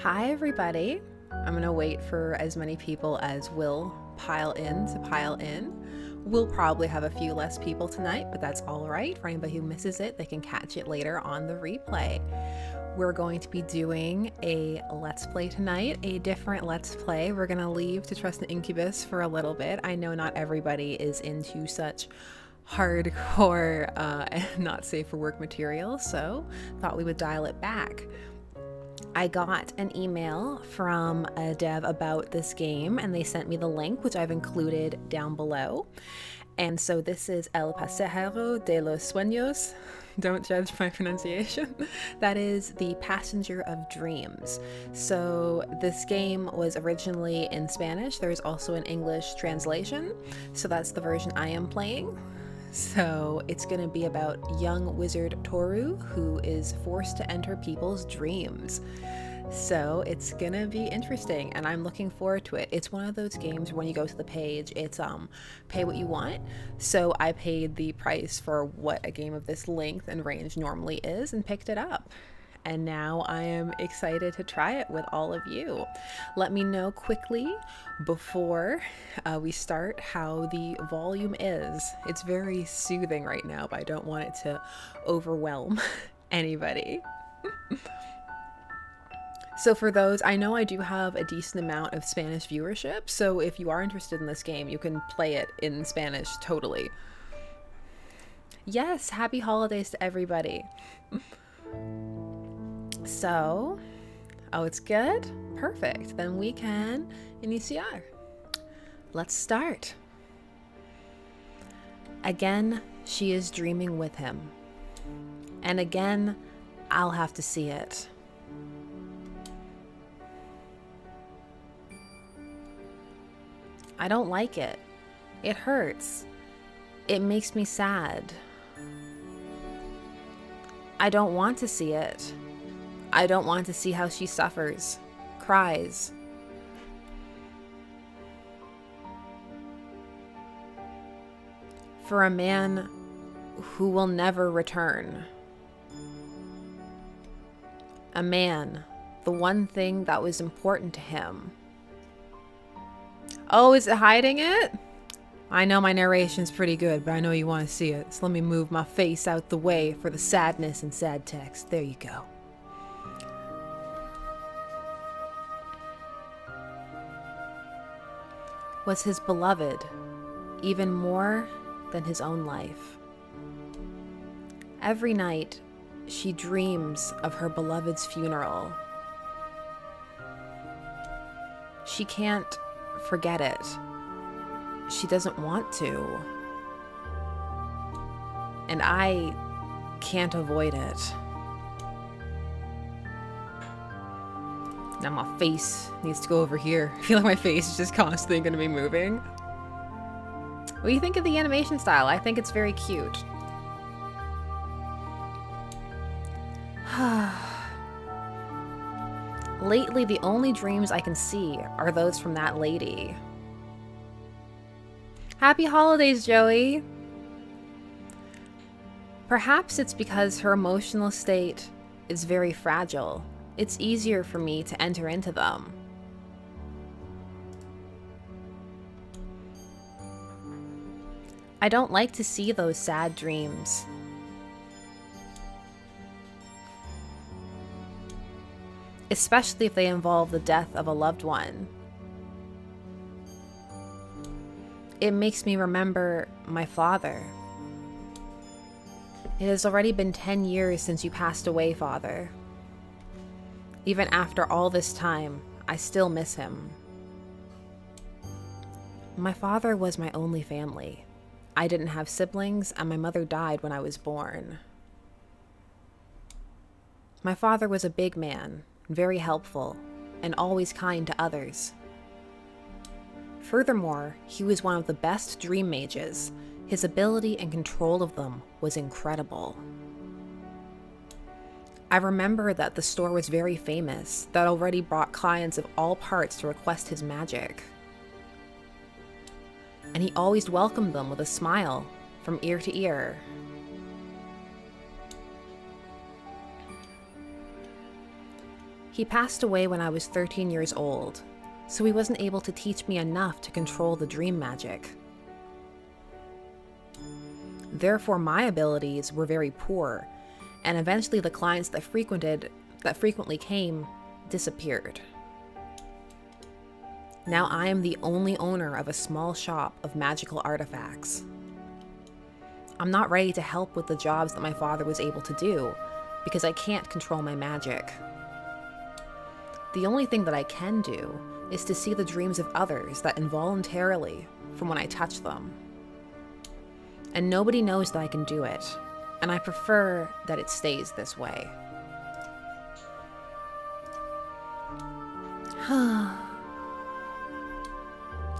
Hi everybody. I'm gonna wait for as many people as will pile in. We'll probably have a few less people tonight, but that's all right. For anybody who misses it, they can catch it later on the replay. We're going to be doing a Let's Play tonight, a different Let's Play. We're gonna leave to trust an Incubus for a little bit. I know not everybody is into such hardcore and not safe for work material, so thought we would dial it back. I got an email from a dev about this game and they sent me the link, which I've included down below. And so this is El Pasajero De Los Sueños. Don't judge my pronunciation. That is the Passenger of Dreams. So this game was originally in Spanish. There's also an English translation. So that's the version I am playing. So it's going to be about young wizard Toru, who is forced to enter people's dreams. So it's going to be interesting and I'm looking forward to it. It's one of those games where when you go to the page, it's pay what you want. So I paid the price for what a game of this length and range normally is and picked it up. And now I am excited to try it with all of you. Let me know quickly before we start how the volume is. It's very soothing right now, but I don't want it to overwhelm anybody. So for those, I know I do have a decent amount of Spanish viewership, so if you are interested in this game, you can play it in Spanish totally. Yes, happy holidays to everybody. So, oh, it's good? Perfect. Then we can iniciar. Let's start. Again, she is dreaming with him. And again, I'll have to see it. I don't like it. It hurts. It makes me sad. I don't want to see it. I don't want to see how she suffers, cries. For a man who will never return. A man, the one thing that was important to him. Oh, is it hiding it? I know my narration's pretty good, but I know you want to see it. So let me move my face out the way for the sadness and sad text. There you go. Was his beloved, even more than his own life. Every night, she dreams of her beloved's funeral. She can't forget it. She doesn't want to. And I can't avoid it. Now my face needs to go over here. I feel like my face is just constantly going to be moving. What do you think of the animation style? I think it's very cute. Lately, the only dreams I can see are those from that lady. Happy holidays, Joey! Perhaps it's because her emotional state is very fragile. It's easier for me to enter into them. I don't like to see those sad dreams. Especially if they involve the death of a loved one. It makes me remember my father. It has already been 10 years since you passed away, Father. Even after all this time, I still miss him. My father was my only family. I didn't have siblings, and my mother died when I was born. My father was a big man, very helpful, and always kind to others. Furthermore, he was one of the best dream mages. His ability and control of them was incredible. I remember that the store was very famous, that already brought clients of all parts to request his magic. And he always welcomed them with a smile, from ear to ear. He passed away when I was 13 years old, so he wasn't able to teach me enough to control the dream magic. Therefore, my abilities were very poor, and eventually the clients that frequently came disappeared. Now I am the only owner of a small shop of magical artifacts. I'm not ready to help with the jobs that my father was able to do, because I can't control my magic. The only thing that I can do is to see the dreams of others that involuntarily from when I touch them. And nobody knows that I can do it, and I prefer that it stays this way.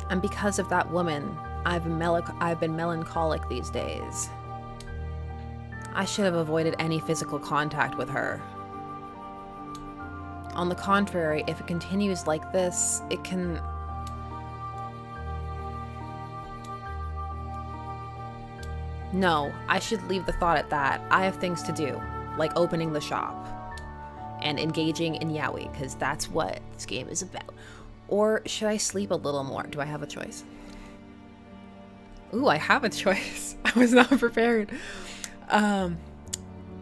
And because of that woman, I've been melancholic these days. I should have avoided any physical contact with her. On the contrary, if it continues like this, it can... No, I should leave the thought at that. I have things to do, like opening the shop and engaging in yaoi, because that's what this game is about. Or should I sleep a little more? Do I have a choice? Ooh, I have a choice. I was not prepared.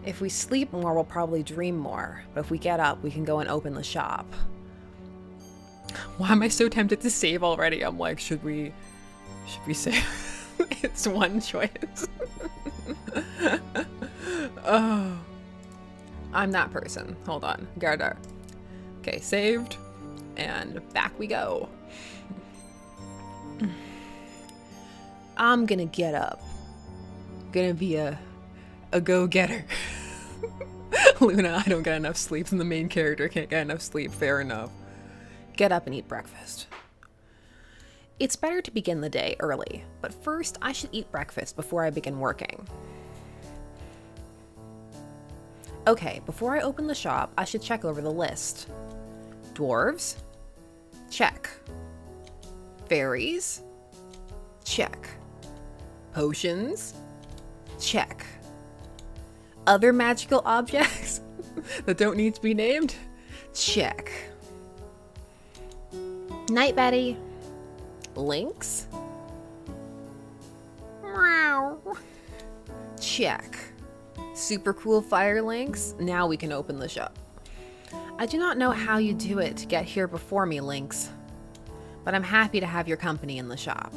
If we sleep more, we'll probably dream more. But if we get up, we can go and open the shop. Why am I so tempted to save already? I'm like, should we save? It's one choice. Oh, I'm that person. Hold on, Gardar. Okay, saved, and back we go. I'm gonna get up. Gonna be a go-getter. Luna, I don't get enough sleep, and the main character can't get enough sleep. Fair enough. Get up and eat breakfast. It's better to begin the day early, but first I should eat breakfast before I begin working. Okay, before I open the shop, I should check over the list. Dwarves? Check. Fairies? Check. Potions? Check. Other magical objects that don't need to be named? Check. Night, Betty. Lynx? Meow. Check. Super cool fire Lynx? Now we can open the shop. I do not know how you do it to get here before me, Lynx, but I'm happy to have your company in the shop.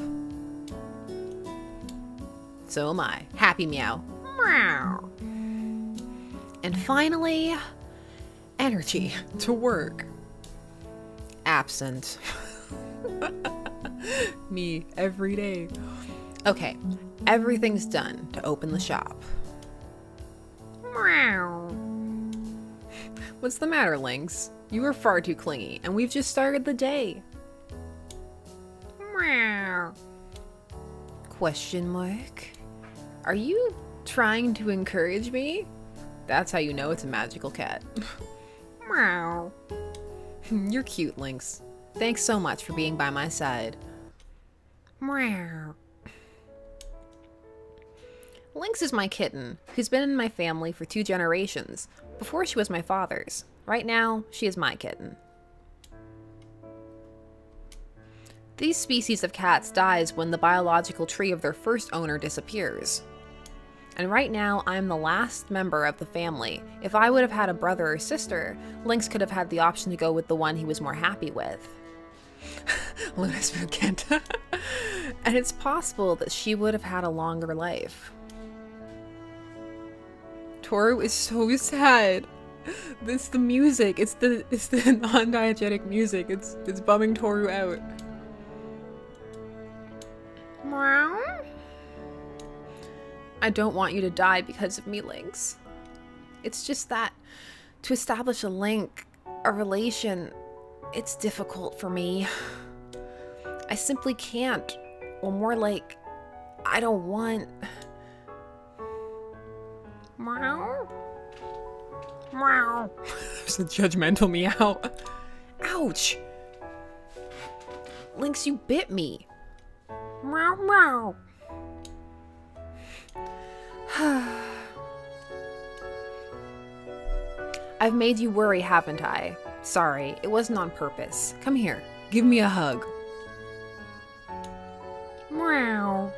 So am I. Happy meow. Meow. And finally, energy to work. Absent. Me every day. Okay, everything's done to open the shop. Meow. What's the matter, Lynx? You are far too clingy, and we've just started the day. Meow. Question mark? Are you trying to encourage me? That's how you know it's a magical cat. Meow. You're cute, Lynx. Thanks so much for being by my side. Meow. Lynx is my kitten, who's been in my family for 2 generations, before she was my father's. Right now, she is my kitten. These species of cats dies when the biological tree of their first owner disappears. And right now, I'm the last member of the family. If I would have had a brother or sister, Lynx could have had the option to go with the one he was more happy with. Luna's Kenta. And it's possible that she would have had a longer life. Toru is so sad. It's the music. It's the non-diegetic music. It's bumming Toru out. Meow. I don't want you to die because of me, Lynx. It's just that to establish a link, a relation, it's difficult for me. I simply can't. Or more like, I don't want. Meow. Meow. There's a judgmental meow. Ouch. Lynx, you bit me. Meow, meow. I've made you worry, haven't I? Sorry, it wasn't on purpose. Come here, give me a hug. Meow.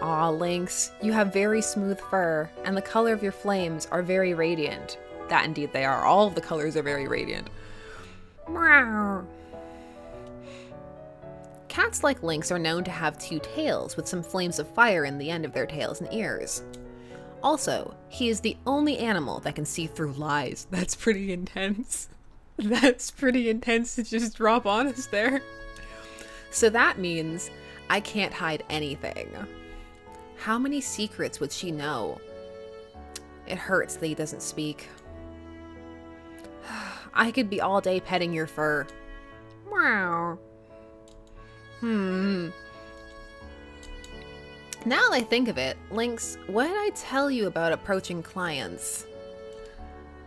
Aw, Lynx, you have very smooth fur, and the color of your flames are very radiant. That indeed they are. All of the colors are very radiant. Meow. Cats like Lynx are known to have 2 tails with some flames of fire in the end of their tails and ears. Also, he is the only animal that can see through lies. That's pretty intense. That's pretty intense to just drop on us there. So that means I can't hide anything. How many secrets would she know? It hurts that he doesn't speak. I could be all day petting your fur. Wow. Now that I think of it, Lynx, what did I tell you about approaching clients?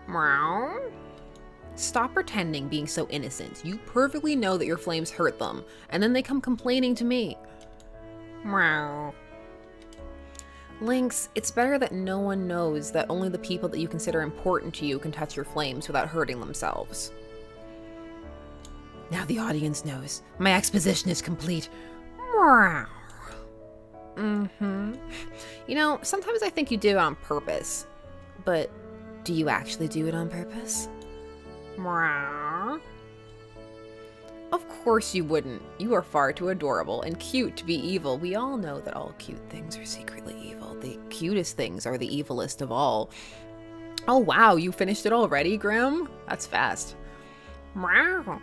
Meow. Stop pretending being so innocent. You perfectly know that your flames hurt them, and then they come complaining to me. Meow. Lynx, it's better that no one knows that only the people that you consider important to you can touch your flames without hurting themselves. Now the audience knows. My exposition is complete. Meow. You know, sometimes I think you do it on purpose. But do you actually do it on purpose? Meow. Of course you wouldn't. You are far too adorable and cute to be evil. We all know that all cute things are secretly evil. The cutest things are the evilest of all. Oh wow, you finished it already, Grim? That's fast. Meow.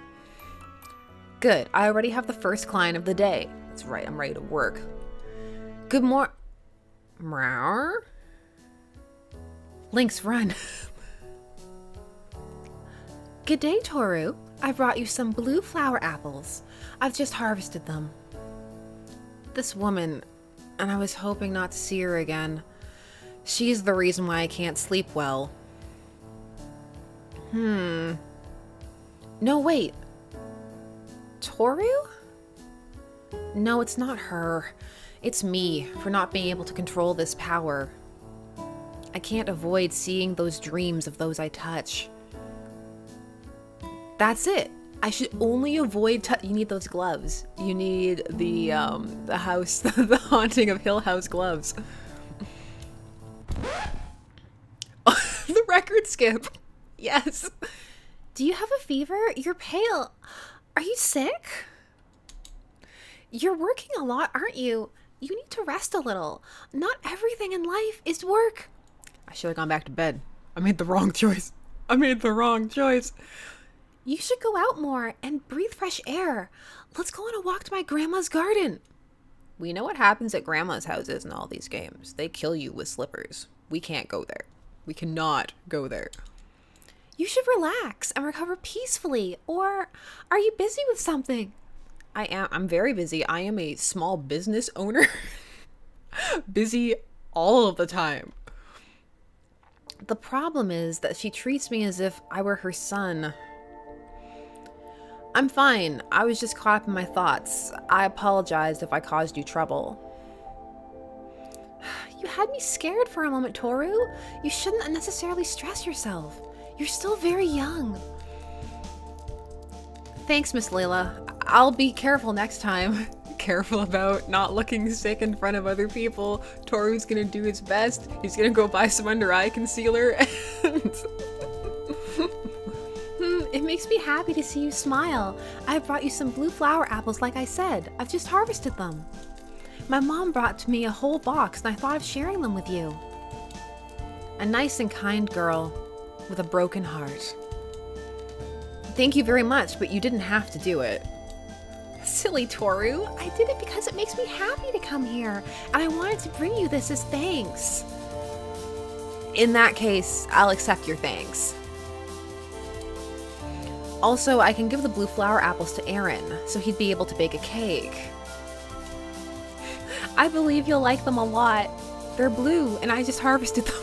Good, I already have the first client of the day. That's right, I'm ready to work. Good morning. Meow. Lynx, run. Good day, Toru. I brought you some blue flower apples. I've just harvested them. This woman, and I was hoping not to see her again. She's the reason why I can't sleep well. No, wait. Toru? No, it's not her. It's me, for not being able to control this power. I can't avoid seeing those dreams of those I touch. That's it. I should only avoid you need those gloves. You need the house, the Haunting of Hill House gloves. The record skip. Yes. Do you have a fever? You're pale. Are you sick? You're working a lot, aren't you? You need to rest a little. Not everything in life is work. I should have gone back to bed. I made the wrong choice. I made the wrong choice. You should go out more and breathe fresh air. Let's go on a walk to my grandma's garden. We know what happens at grandma's houses in all these games. They kill you with slippers. We can't go there. We cannot go there. You should relax and recover peacefully. Or are you busy with something? I'm very busy. I am a small business owner. Busy all of the time. The problem is that she treats me as if I were her son. I'm fine. I was just caught up in my thoughts. I apologized if I caused you trouble. You had me scared for a moment, Toru. You shouldn't unnecessarily stress yourself. You're still very young. Thanks, Miss Layla. I'll be careful next time. Careful about not looking sick in front of other people. Toru's gonna do his best. He's gonna go buy some under-eye concealer and... It makes me happy to see you smile. I brought you some blue flower apples like I said. I've just harvested them. My mom brought me a whole box and I thought of sharing them with you. A nice and kind girl with a broken heart. Thank you very much, but you didn't have to do it. Silly Toru, I did it because it makes me happy to come here, and I wanted to bring you this as thanks. In that case, I'll accept your thanks. Also, I can give the blue flower apples to Aran, so he'd be able to bake a cake. I believe you'll like them a lot. They're blue, and I just harvested them.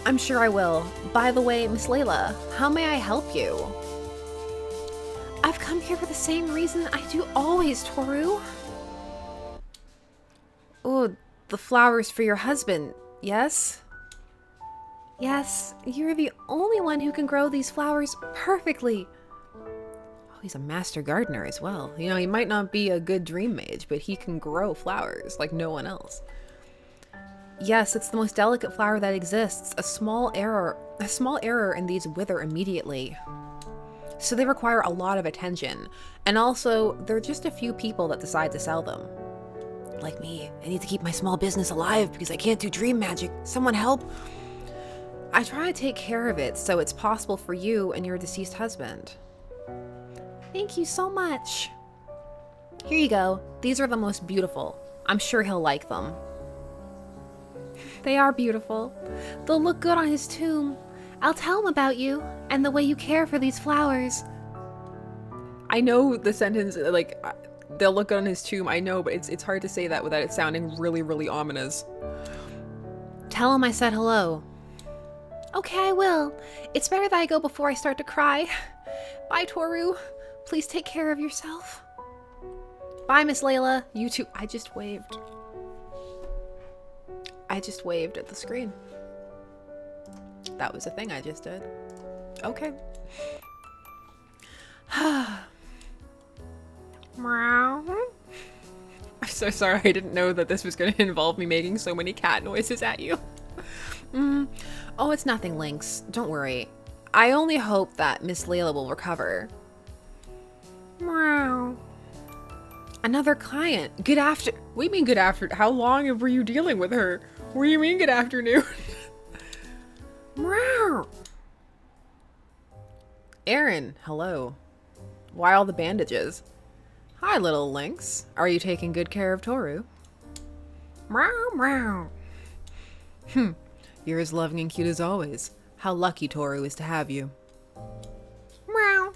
I'm sure I will. By the way, Miss Layla, how may I help you? I've come here for the same reason I do always, Toru. Oh, the flowers for your husband, yes? Yes, you're the only one who can grow these flowers perfectly. Oh, he's a master gardener as well. You know, he might not be a good dream mage, but he can grow flowers like no one else. Yes, it's the most delicate flower that exists. A small error and these wither immediately. So they require a lot of attention. And also, there are just a few people that decide to sell them. Like me, I need to keep my small business alive because I can't do dream magic. Someone help? I try to take care of it so it's possible for you and your deceased husband. Thank you so much. Here you go. These are the most beautiful. I'm sure he'll like them. They are beautiful. They'll look good on his tomb. I'll tell him about you and the way you care for these flowers. I know the sentence, like, they'll look good on his tomb, I know, but it's hard to say that without it sounding really, really ominous. Tell him I said hello. Okay, I will. It's better that I go before I start to cry. Bye, Toru. Please take care of yourself. Bye, Miss Layla. You too. I just waved. I just waved at the screen. That was a thing I just did. Okay. I'm so sorry. I didn't know that this was going to involve me making so many cat noises at you. Oh, it's nothing, Lynx. Don't worry. I only hope that Miss Layla will recover. Meow. Another client. Good after. What do you mean good after? How long were you dealing with her? What do you mean good afternoon? Meow. Aran, hello. Why all the bandages? Hi, little Lynx. Are you taking good care of Toru? Meow, meow. You're as loving and cute as always. How lucky Toru is to have you. Meow.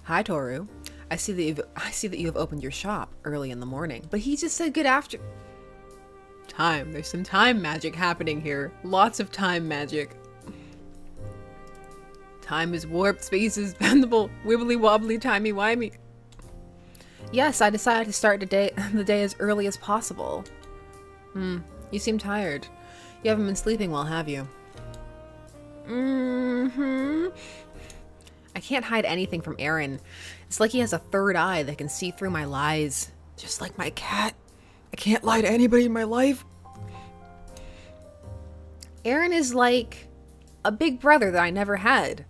Hi, Toru. I see that you have opened your shop early in the morning, but he just said good after. Time. There's some time magic happening here. Lots of time magic. Time is warped, space is bendable, wibbly wobbly, timey wimey. Yes, I decided to start the day as early as possible. You seem tired. You haven't been sleeping well, have you? I can't hide anything from Aran. It's like he has a third eye that can see through my lies. Just like my cat. I can't lie to anybody in my life. Aran is like a big brother that I never had.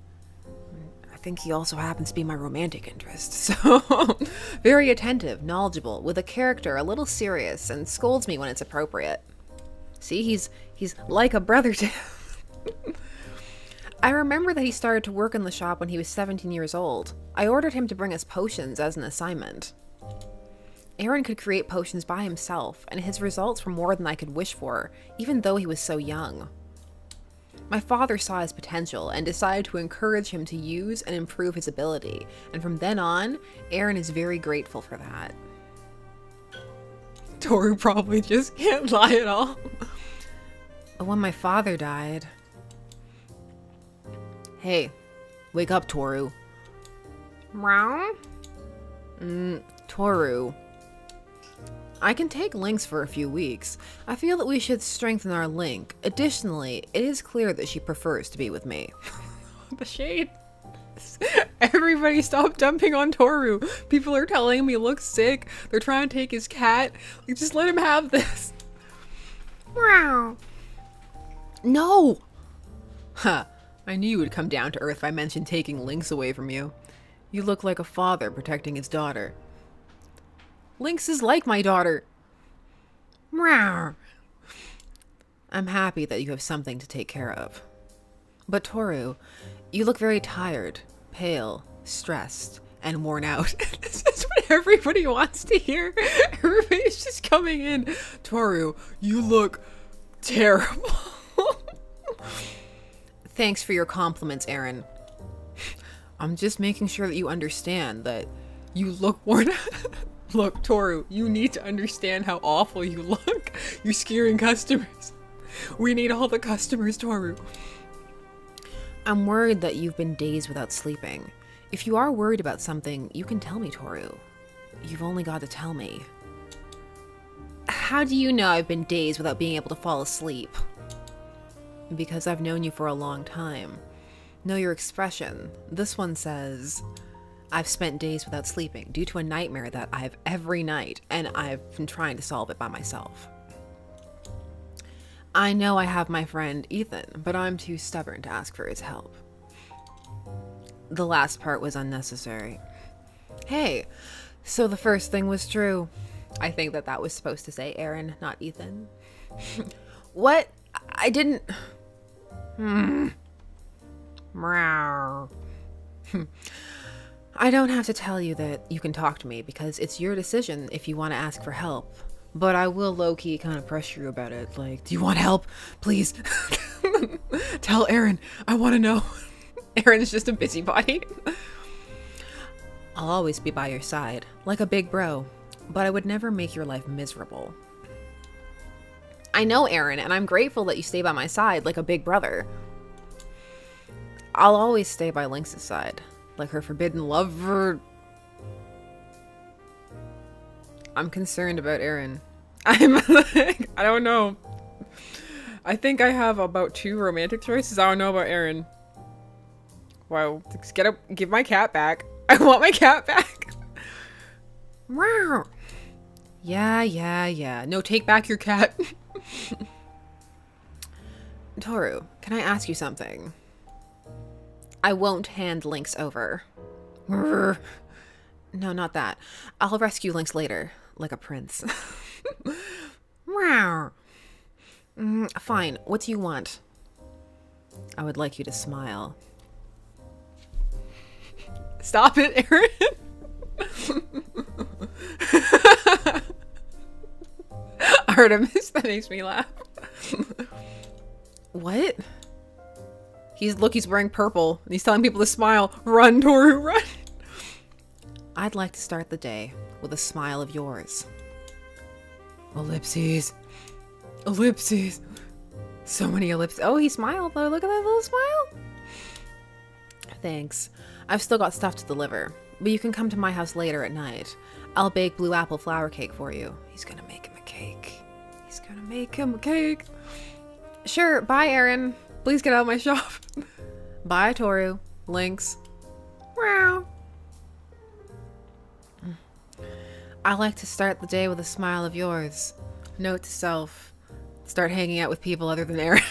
I think he also happens to be my romantic interest, so very attentive, knowledgeable, with a character a little serious, and scolds me when it's appropriate. See, he's like a brother to I remember that he started to work in the shop when he was 17 years old. I ordered him to bring us potions as an assignment. Aran could create potions by himself, and his results were more than I could wish for, even though he was so young. My father saw his potential and decided to encourage him to use and improve his ability, and from then on, Aran is very grateful for that. Toru probably just can't lie at all. When my father died... Hey, wake up, Toru. Meow? Toru. I can take Lynx for a few weeks. I feel that we should strengthen our link. Additionally, it is clear that she prefers to be with me. The shade. Everybody stop dumping on Toru. People are telling him he looks sick. They're trying to take his cat. Like, just let him have this. Meow. No! Huh. I knew you would come down to earth if I mentioned taking Lynx away from you. You look like a father protecting his daughter. Lynx is like my daughter. Meow. I'm happy that you have something to take care of. But Toru, you look very tired, pale, stressed, and worn out. This is what everybody wants to hear. Everybody's just coming in. Toru, you look terrible. Thanks for your compliments, Aran. I'm just making sure that you understand that you look worn out. Look, Toru, you need to understand how awful you look. You're scaring customers. We need all the customers, Toru. I'm worried that you've been days without sleeping. If you are worried about something, you can tell me, Toru. You've only got to tell me. How do you know I've been days without being able to fall asleep? because I've known you for a long time. Know your expression. This one says, I've spent days without sleeping due to a nightmare that I have every night, and I've been trying to solve it by myself. I know I have my friend Ethan, but I'm too stubborn to ask for his help. The last part was unnecessary. Hey, so the first thing was true. I think that was supposed to say Aran, not Ethan. What? I didn't... Meow. I don't have to tell you that you can talk to me because it's your decision if you want to ask for help. But I will low-key kind of pressure you about it. Like, do you want help? Please. Tell Aran. I want to know. Aran's just a busybody. I'll always be by your side, like a big bro. But I would never make your life miserable. I know, Aran, and I'm grateful that you stay by my side like a big brother. I'll always stay by Lynx's side, like her forbidden lover. I'm concerned about Aran. I'm like, I don't know. I think I have about 2 romantic choices. I don't know about Aran. Wow, just give my cat back. I want my cat back. Yeah. No, take back your cat. Toru, can I ask you something? I won't hand Lynx over. No, not that. I'll rescue Lynx later, like a prince. Fine, what do you want? I would like you to smile. Stop it, Aran. Artemis, that makes me laugh. What? He's wearing purple and he's telling people to smile. Run, Toru, run. I'd like to start the day with a smile of yours. Ellipses. Ellipses. So many ellipses. Oh, he smiled though. Look at that little smile. Thanks. I've still got stuff to deliver, but you can come to my house later at night. I'll bake blue apple flour cake for you. He's gonna make him a cake. He's gonna make him a cake. Sure, bye, Aran. Please get out of my shop. Bye, Toru. Lynx. Meow. I like to start the day with a smile of yours. Note to self. Start hanging out with people other than Aran.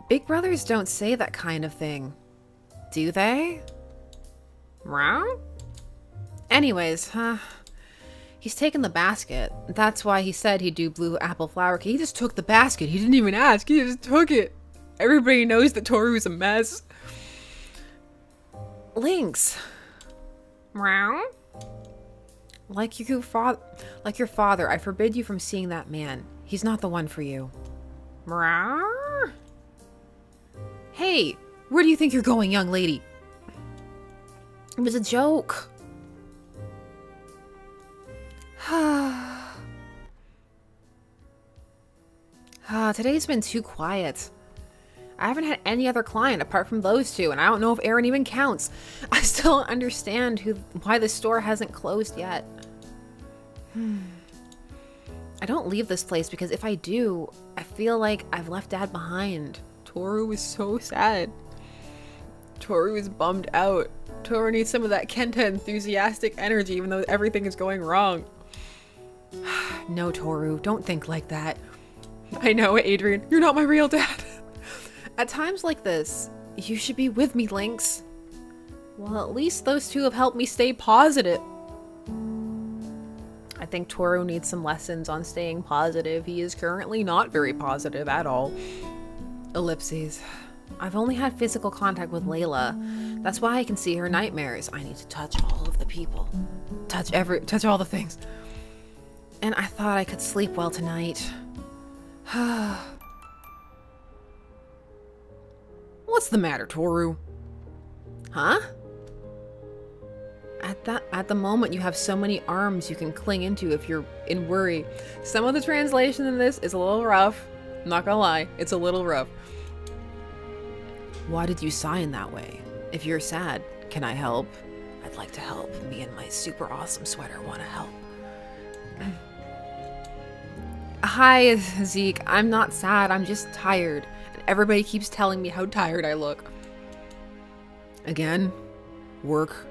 Big brothers don't say that kind of thing. Do they? Meow? Anyways, he's taken the basket. That's why he said he'd do blue apple flour cake. He just took the basket. He didn't even ask. He just took it. Everybody knows that Toru is a mess. Lynx. Meow? Like your father, I forbid you from seeing that man. He's not the one for you. Meow? Hey, where do you think you're going, young lady? It was a joke. Today's been too quiet. I haven't had any other client apart from those 2, and I don't know if Aran even counts. I still don't understand why the store hasn't closed yet. I don't leave this place because if I do, I feel like I've left Dad behind. Toru is so sad. Toru is bummed out. Toru needs some of that Kenta enthusiastic energy even though everything is going wrong. No, Toru, don't think like that. I know, Adrian, you're not my real dad. At times like this, you should be with me, Lynx. Well, at least those 2 have helped me stay positive. I think Toru needs some lessons on staying positive. He is currently not very positive at all. Ellipses. I've only had physical contact with Layla. That's why I can see her nightmares. I need to touch all of the people. Touch all the things. And I thought I could sleep well tonight. What's the matter, Toru? Huh? At the moment, you have so many arms you can cling into if you're in worry. Some of the translation in this is a little rough. I'm not gonna lie, it's a little rough. Why did you sigh in that way? If you're sad, can I help? I'd like to help. Me and my super awesome sweater want to help. Hi, Zeke. I'm not sad. I'm just tired. And everybody keeps telling me how tired I look. Again? Work?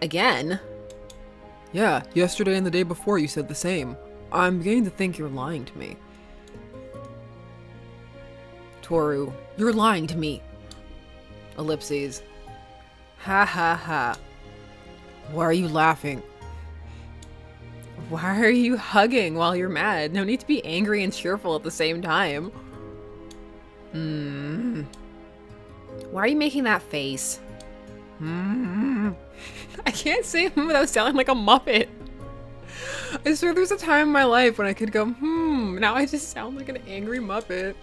Again? Yeah, yesterday and the day before you said the same. I'm beginning to think you're lying to me. Toru, you're lying to me. Ellipses. Ha ha ha. Why are you laughing? Why are you hugging while you're mad? No need to be angry and cheerful at the same time. Why are you making that face? I can't say without sounding like a Muppet. I swear there's a time in my life when I could go, now I just sound like an angry Muppet.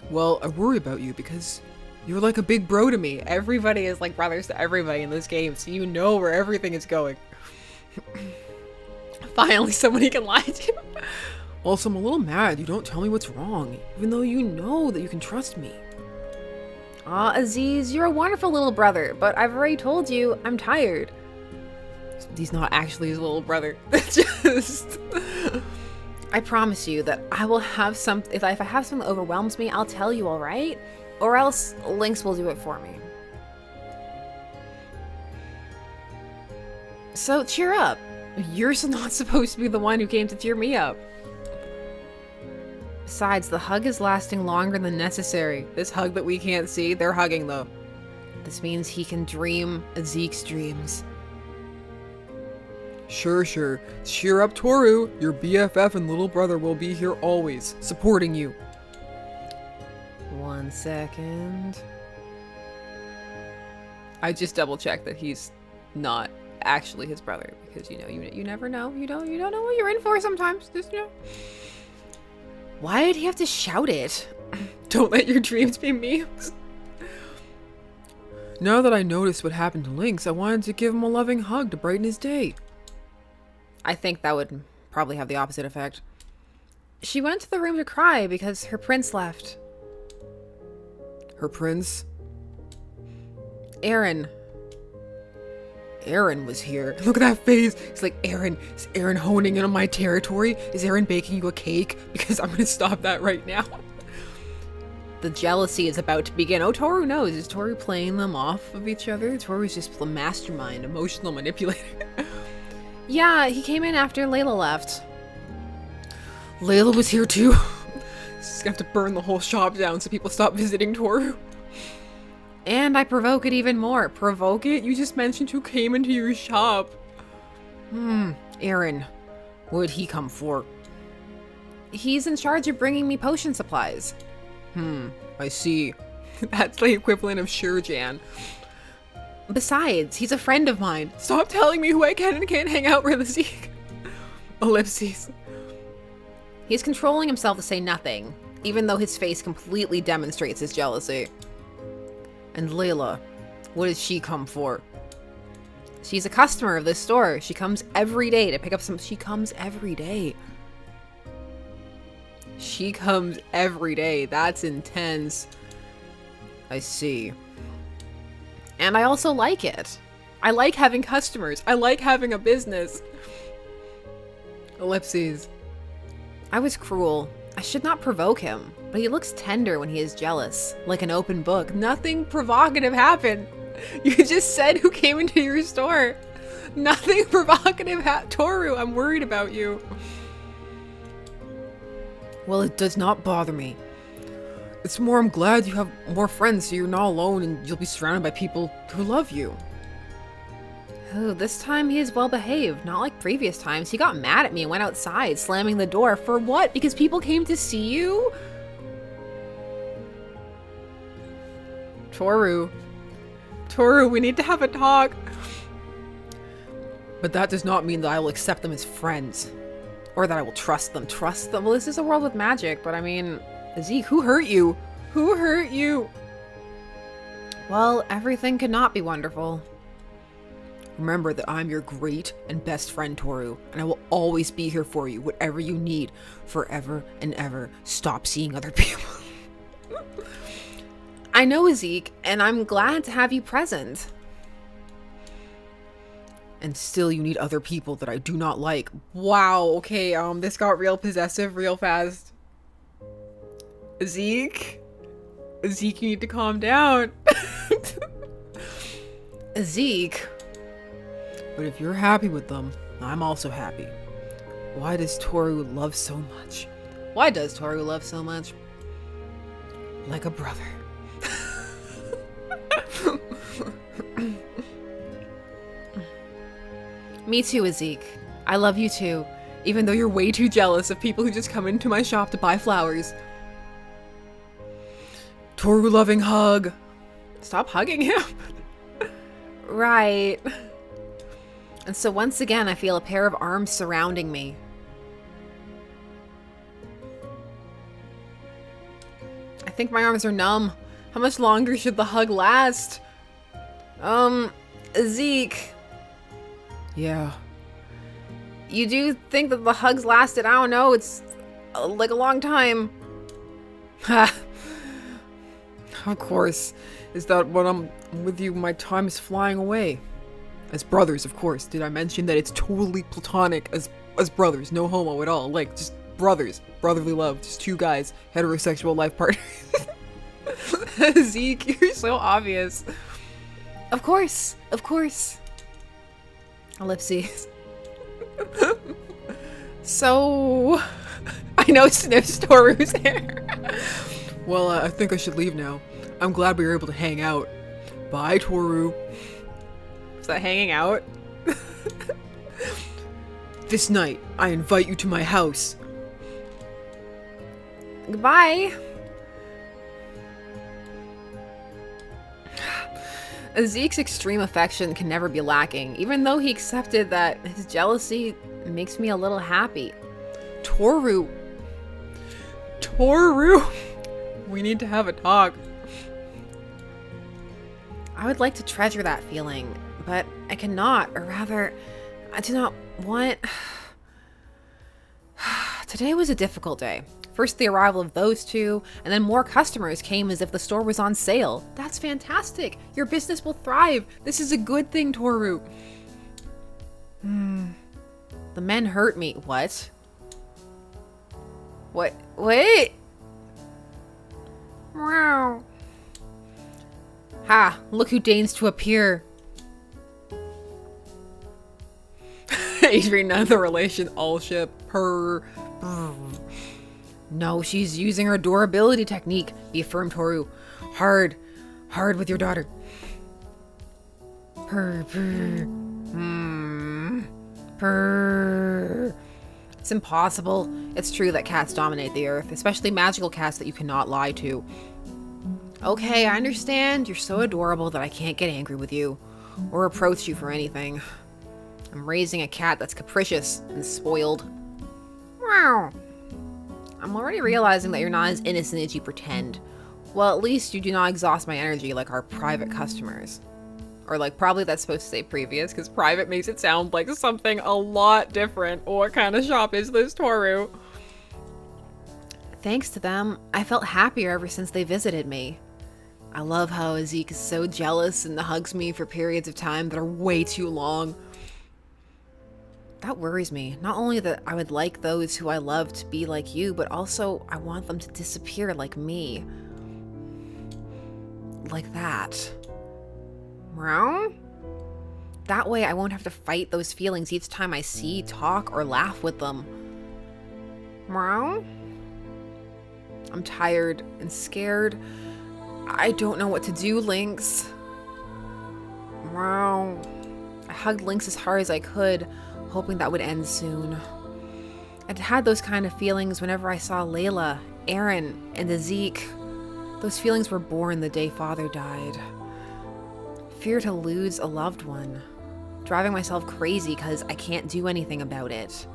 Well, I worry about you because you're like a big bro to me. Everybody is like brothers to everybody in this game, so you know where everything is going. Finally, somebody can lie to. Also, I'm a little mad you don't tell me what's wrong, even though you know that you can trust me. Aw, Aziz, you're a wonderful little brother, but I've already told you I'm tired. He's not actually his little brother. Just... I promise you that I will have some. If I have something that overwhelms me, I'll tell you, alright? Or else Lynx will do it for me. So cheer up. You're not supposed to be the one who came to cheer me up. Besides, the hug is lasting longer than necessary. This hug that we can't see, they're hugging though. This means he can dream Zeke's dreams. Sure. Cheer up, Toru. Your BFF and little brother will be here always, supporting you. 1 second. I just double checked that he's not actually his brother, because you never know. You don't know what you're in for sometimes. Just Why did he have to shout it? Don't let your dreams be memes. Now that I noticed what happened to Lynx, I wanted to give him a loving hug to brighten his day. I think that would probably have the opposite effect. She went to the room to cry because her prince left. Her prince? Aran. Aran was here. Look at that face. He's like, Aran, is Aran honing in on my territory? Is Aran baking you a cake? Because I'm gonna stop that right now. The jealousy is about to begin. Oh, Toru knows. Is Toru playing them off of each other? Toru's just the mastermind, emotional manipulator. Yeah, he came in after Layla left. Layla was here too. Just gonna have to burn the whole shop down so people stop visiting Toru. And I provoke it even more. Provoke it? You just mentioned who came into your shop. Aran. What did he come for? He's in charge of bringing me potion supplies. I see. That's the equivalent of sure, Jan. Besides, he's a friend of mine. Stop telling me who I can and can't hang out with, Zeke. Ellipses. He's controlling himself to say nothing, even though his face completely demonstrates his jealousy. And Layla, what does she come for? She's a customer of this store. She comes every day to pick up some. She comes every day. She comes every day. That's intense. I see. And I also like it. I like having customers. I like having a business. Ellipses. I was cruel. I should not provoke him, but he looks tender when he is jealous, like an open book. Nothing provocative happened. You just said who came into your store. Nothing provocative Toru, I'm worried about you. Well, it does not bother me. It's more I'm glad you have more friends so you're not alone and you'll be surrounded by people who love you. Oh, this time he is well behaved, not like previous times. He got mad at me and went outside, slamming the door. For what? Because people came to see you? Toru, we need to have a talk. But that does not mean that I will accept them as friends. Or that I will trust them. Trust them? Well, this is a world with magic, but I mean, Zeke, who hurt you? Who hurt you? Well, everything could not be wonderful. Remember that I'm your great and best friend, Toru, and I will always be here for you, whatever you need, forever and ever. Stop seeing other people. I know, Zeke, and I'm glad to have you present. And still you need other people that I do not like. Wow, okay, this got real possessive real fast. Zeke? Zeke, you need to calm down. Zeke? But if you're happy with them, I'm also happy. Why does Toru love so much? Why does Toru love so much? Like a brother. Me too, Zeke. I love you too, even though you're way too jealous of people who just come into my shop to buy flowers. Toru loving hug. Stop hugging him. Right. And so once again, I feel a pair of arms surrounding me. I think my arms are numb. How much longer should the hug last? Zeke. Yeah. You do think that the hugs lasted, I don't know, it's like a long time. Ha. Of course. Is that when I'm with you, my time is flying away. As brothers, of course. Did I mention that it's totally platonic as brothers? No homo at all. Like, just brothers. Brotherly love. Just two guys. Heterosexual life partners. Zeke, you're so obvious. Of course. Of course. Ellipses. So... I know sniffs Toru's hair. Well, I think I should leave now. I'm glad we were able to hang out. Bye, Toru. Is that hanging out? This night, I invite you to my house. Goodbye. Zeke's extreme affection can never be lacking, even though he accepted that his jealousy makes me a little happy. Toru. Toru. We need to have a talk. I would like to treasure that feeling, but I cannot, or rather, I do not want... Today was a difficult day. First the arrival of those two, and then more customers came as if the store was on sale. That's fantastic! Your business will thrive! This is a good thing, Toru! The men hurt me. What? What? Wait! Wow. Ha! Look who deigns to appear! Adrian, none of the relation, all ship. No, she's using her durability technique. Be firm, Toru. Hard. Hard with your daughter. Purr, purr. Purr. It's impossible. It's true that cats dominate the earth, especially magical cats that you cannot lie to. Okay, I understand. You're so adorable that I can't get angry with you or approach you for anything. I'm raising a cat that's capricious and spoiled. Wow. I'm already realizing that you're not as innocent as you pretend. Well, at least you do not exhaust my energy like our private customers. Or like, probably that's supposed to say previous, because private makes it sound like something a lot different. What kind of shop is this, Toru? Thanks to them, I felt happier ever since they visited me. I love how Zeke is so jealous and hugs me for periods of time that are way too long. That worries me. Not only that I would like those who I love to be like you, but also I want them to disappear like me. Like that. Meow? That way I won't have to fight those feelings each time I see, talk, or laugh with them. Meow? I'm tired and scared. I don't know what to do, Lynx. Meow. I hugged Lynx as hard as I could, hoping that would end soon. I'd had those kind of feelings whenever I saw Layla, Aran, and Zeke. Those feelings were born the day father died. Fear to lose a loved one. Driving myself crazy because I can't do anything about it.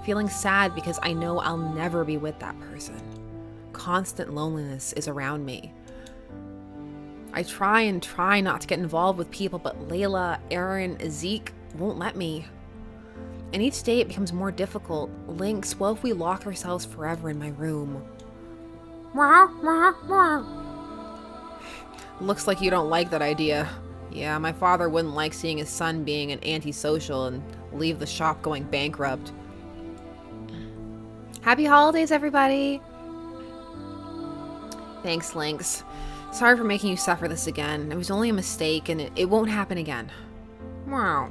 Feeling sad because I know I'll never be with that person. Constant loneliness is around me. I try not to get involved with people, but Layla, Aran, Zeke won't let me. And each day it becomes more difficult. Lynx, what if we lock ourselves forever in my room? Looks like you don't like that idea. Yeah, my father wouldn't like seeing his son being an antisocial and leave the shop going bankrupt. Happy holidays, everybody! Thanks, Lynx. Sorry for making you suffer this again. It was only a mistake, and it won't happen again. Wow.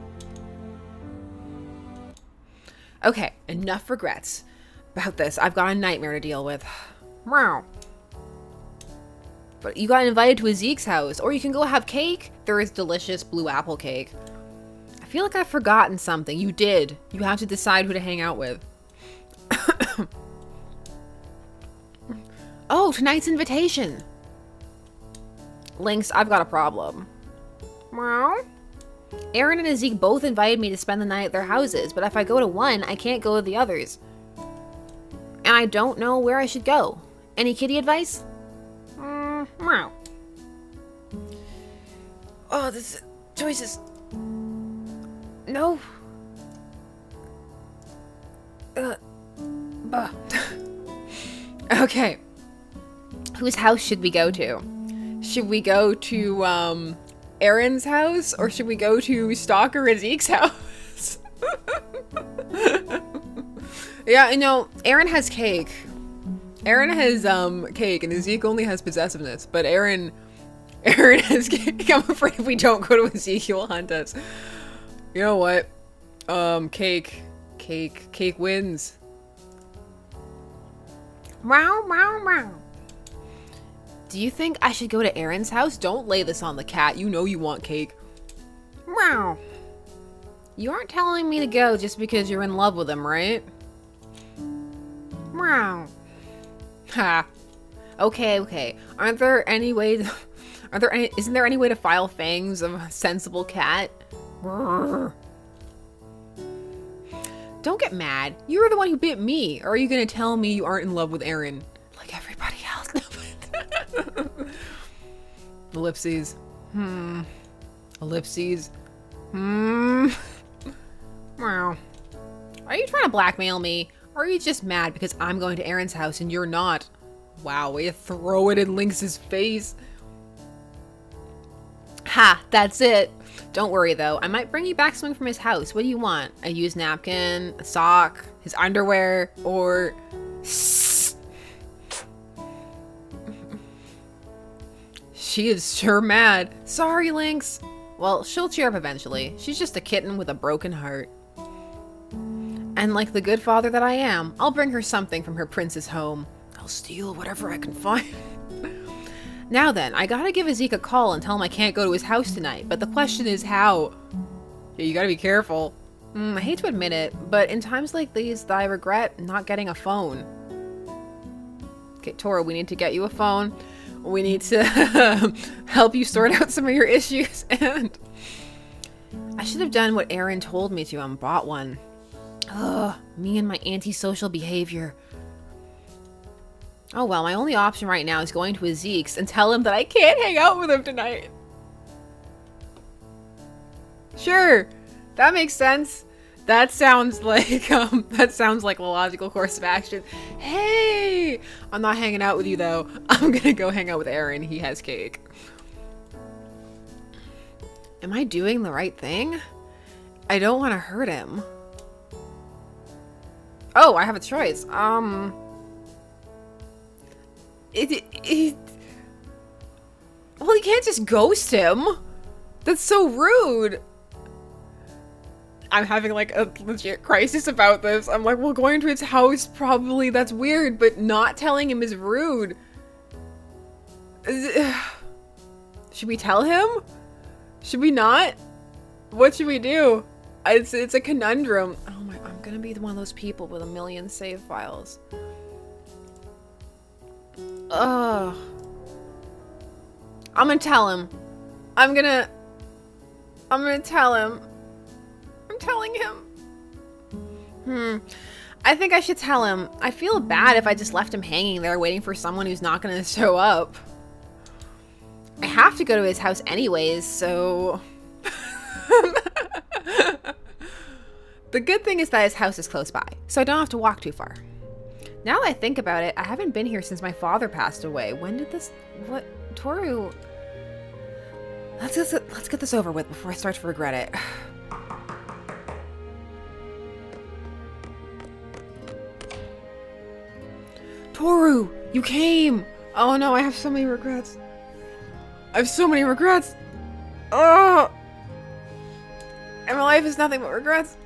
Okay, enough regrets about this. I've got a nightmare to deal with. Wow. But you got invited to a Zeke's house, or you can go have cake. There is delicious blue apple cake. I feel like I've forgotten something. You did. You have to decide who to hang out with. Oh, tonight's invitation. Lynx, I've got a problem. Well, Aran and Zeke both invited me to spend the night at their houses, but if I go to one, I can't go to the others. And I don't know where I should go. Any kitty advice? Wow. Oh, this choices. No. Okay. Whose house should we go to? Should we go to Aran's house, or should we go to Stalker and Zeke's house? Yeah, I know. Aran has cake. Aran has cake, and Zeke only has possessiveness. But Aran has cake. I'm afraid if we don't go to Zeke, he will hunt us. You know what? Cake wins. Meow, meow, meow. Do you think I should go to Aran's house? Don't lay this on the cat. You know you want cake. Meow. You aren't telling me to go just because you're in love with him, right? Meow. Ha. Okay. Isn't there any way to file fangs of a sensible cat? Brrr. Don't get mad. You were the one who bit me. Or are you gonna tell me you aren't in love with Aran? Like everybody else. Ellipses. Ellipses. Wow. Are you trying to blackmail me? Or are you just mad because I'm going to Aran's house and you're not? Wow, way to throw it in Lynx's face. Ha, that's it. Don't worry though, I might bring you back something from his house. What do you want? A used napkin, a sock, his underwear, or... She is sure mad. Sorry, Lynx. Well, she'll cheer up eventually. She's just a kitten with a broken heart. And like the good father that I am, I'll bring her something from her prince's home. I'll steal whatever I can find. Now then, I gotta give Zeke a call and tell him I can't go to his house tonight, but the question is how? Yeah, you gotta be careful. I hate to admit it, but in times like these, I regret not getting a phone. Okay, Toru, we need to get you a phone. We need to help you sort out some of your issues, and I should have done what Aran told me to and bought one. Ugh, me and my antisocial behavior. Oh well, my only option right now is going to a Zeke's and tell him that I can't hang out with him tonight. Sure, that makes sense. That sounds like a logical course of action. Hey, I'm not hanging out with you though. I'm gonna go hang out with Aran. He has cake. Am I doing the right thing? I don't want to hurt him. Oh, I have a choice. Well, you can't just ghost him. That's so rude. I'm having like a legit crisis about this. I'm like, well, going to his house, probably that's weird, but not telling him is rude. Should we tell him? Should we not? What should we do? It's a conundrum. Oh my, I'm gonna be one of those people with a million save files. Ugh. I'm gonna tell him. I'm gonna tell him. I'm telling him. I think I should tell him. I feel bad if I just left him hanging there waiting for someone who's not gonna show up. I have to go to his house anyways, so... The good thing is that his house is close by, so I don't have to walk too far. Now that I think about it, I haven't been here since my father passed away. When did this... What? Toru... Let's get this over with before I start to regret it. Toru, you came! Oh no, I have so many regrets. I have so many regrets. Oh! And my life is nothing but regrets.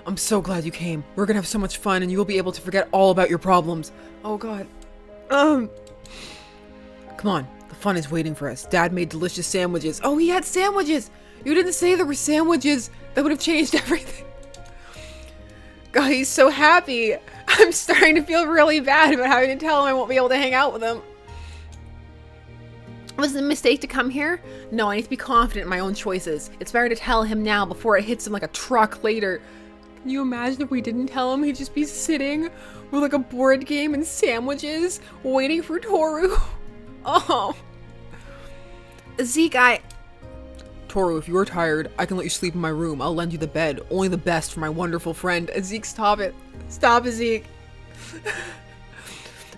I'm so glad you came. We're gonna have so much fun and you will be able to forget all about your problems. Oh god. Come on, the fun is waiting for us. Dad made delicious sandwiches. Oh, he had sandwiches! You didn't say there were sandwiches. That would have changed everything. God, he's so happy. I'm starting to feel really bad about having to tell him I won't be able to hang out with him. Was it a mistake to come here? No, I need to be confident in my own choices. It's better to tell him now before it hits him like a truck later. Can you imagine if we didn't tell him? He'd just be sitting with like a board game and sandwiches, waiting for Toru. Oh. Zeke, Toru, if you are tired, I can let you sleep in my room. I'll lend you the bed. Only the best for my wonderful friend. Zeke, stop it. Stop it, Zeke.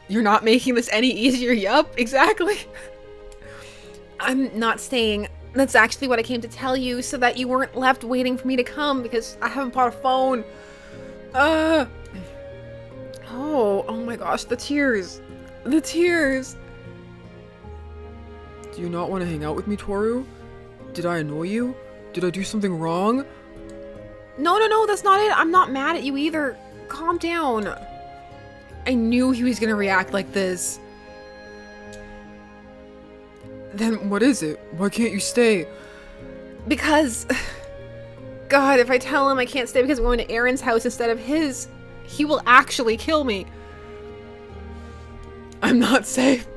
You're not making this any easier. Yup, exactly. I'm not staying. That's actually what I came to tell you, so that you weren't left waiting for me to come, because I haven't bought a phone. Oh my gosh, the tears. The tears. Do you not want to hang out with me, Toru? Did I annoy you? Did I do something wrong? No, that's not it. I'm not mad at you either. Calm down. I knew he was gonna react like this. Then what is it? Why can't you stay? Because... God, if I tell him I can't stay because I'm going to Aran's house instead of his, he will actually kill me. I'm not safe.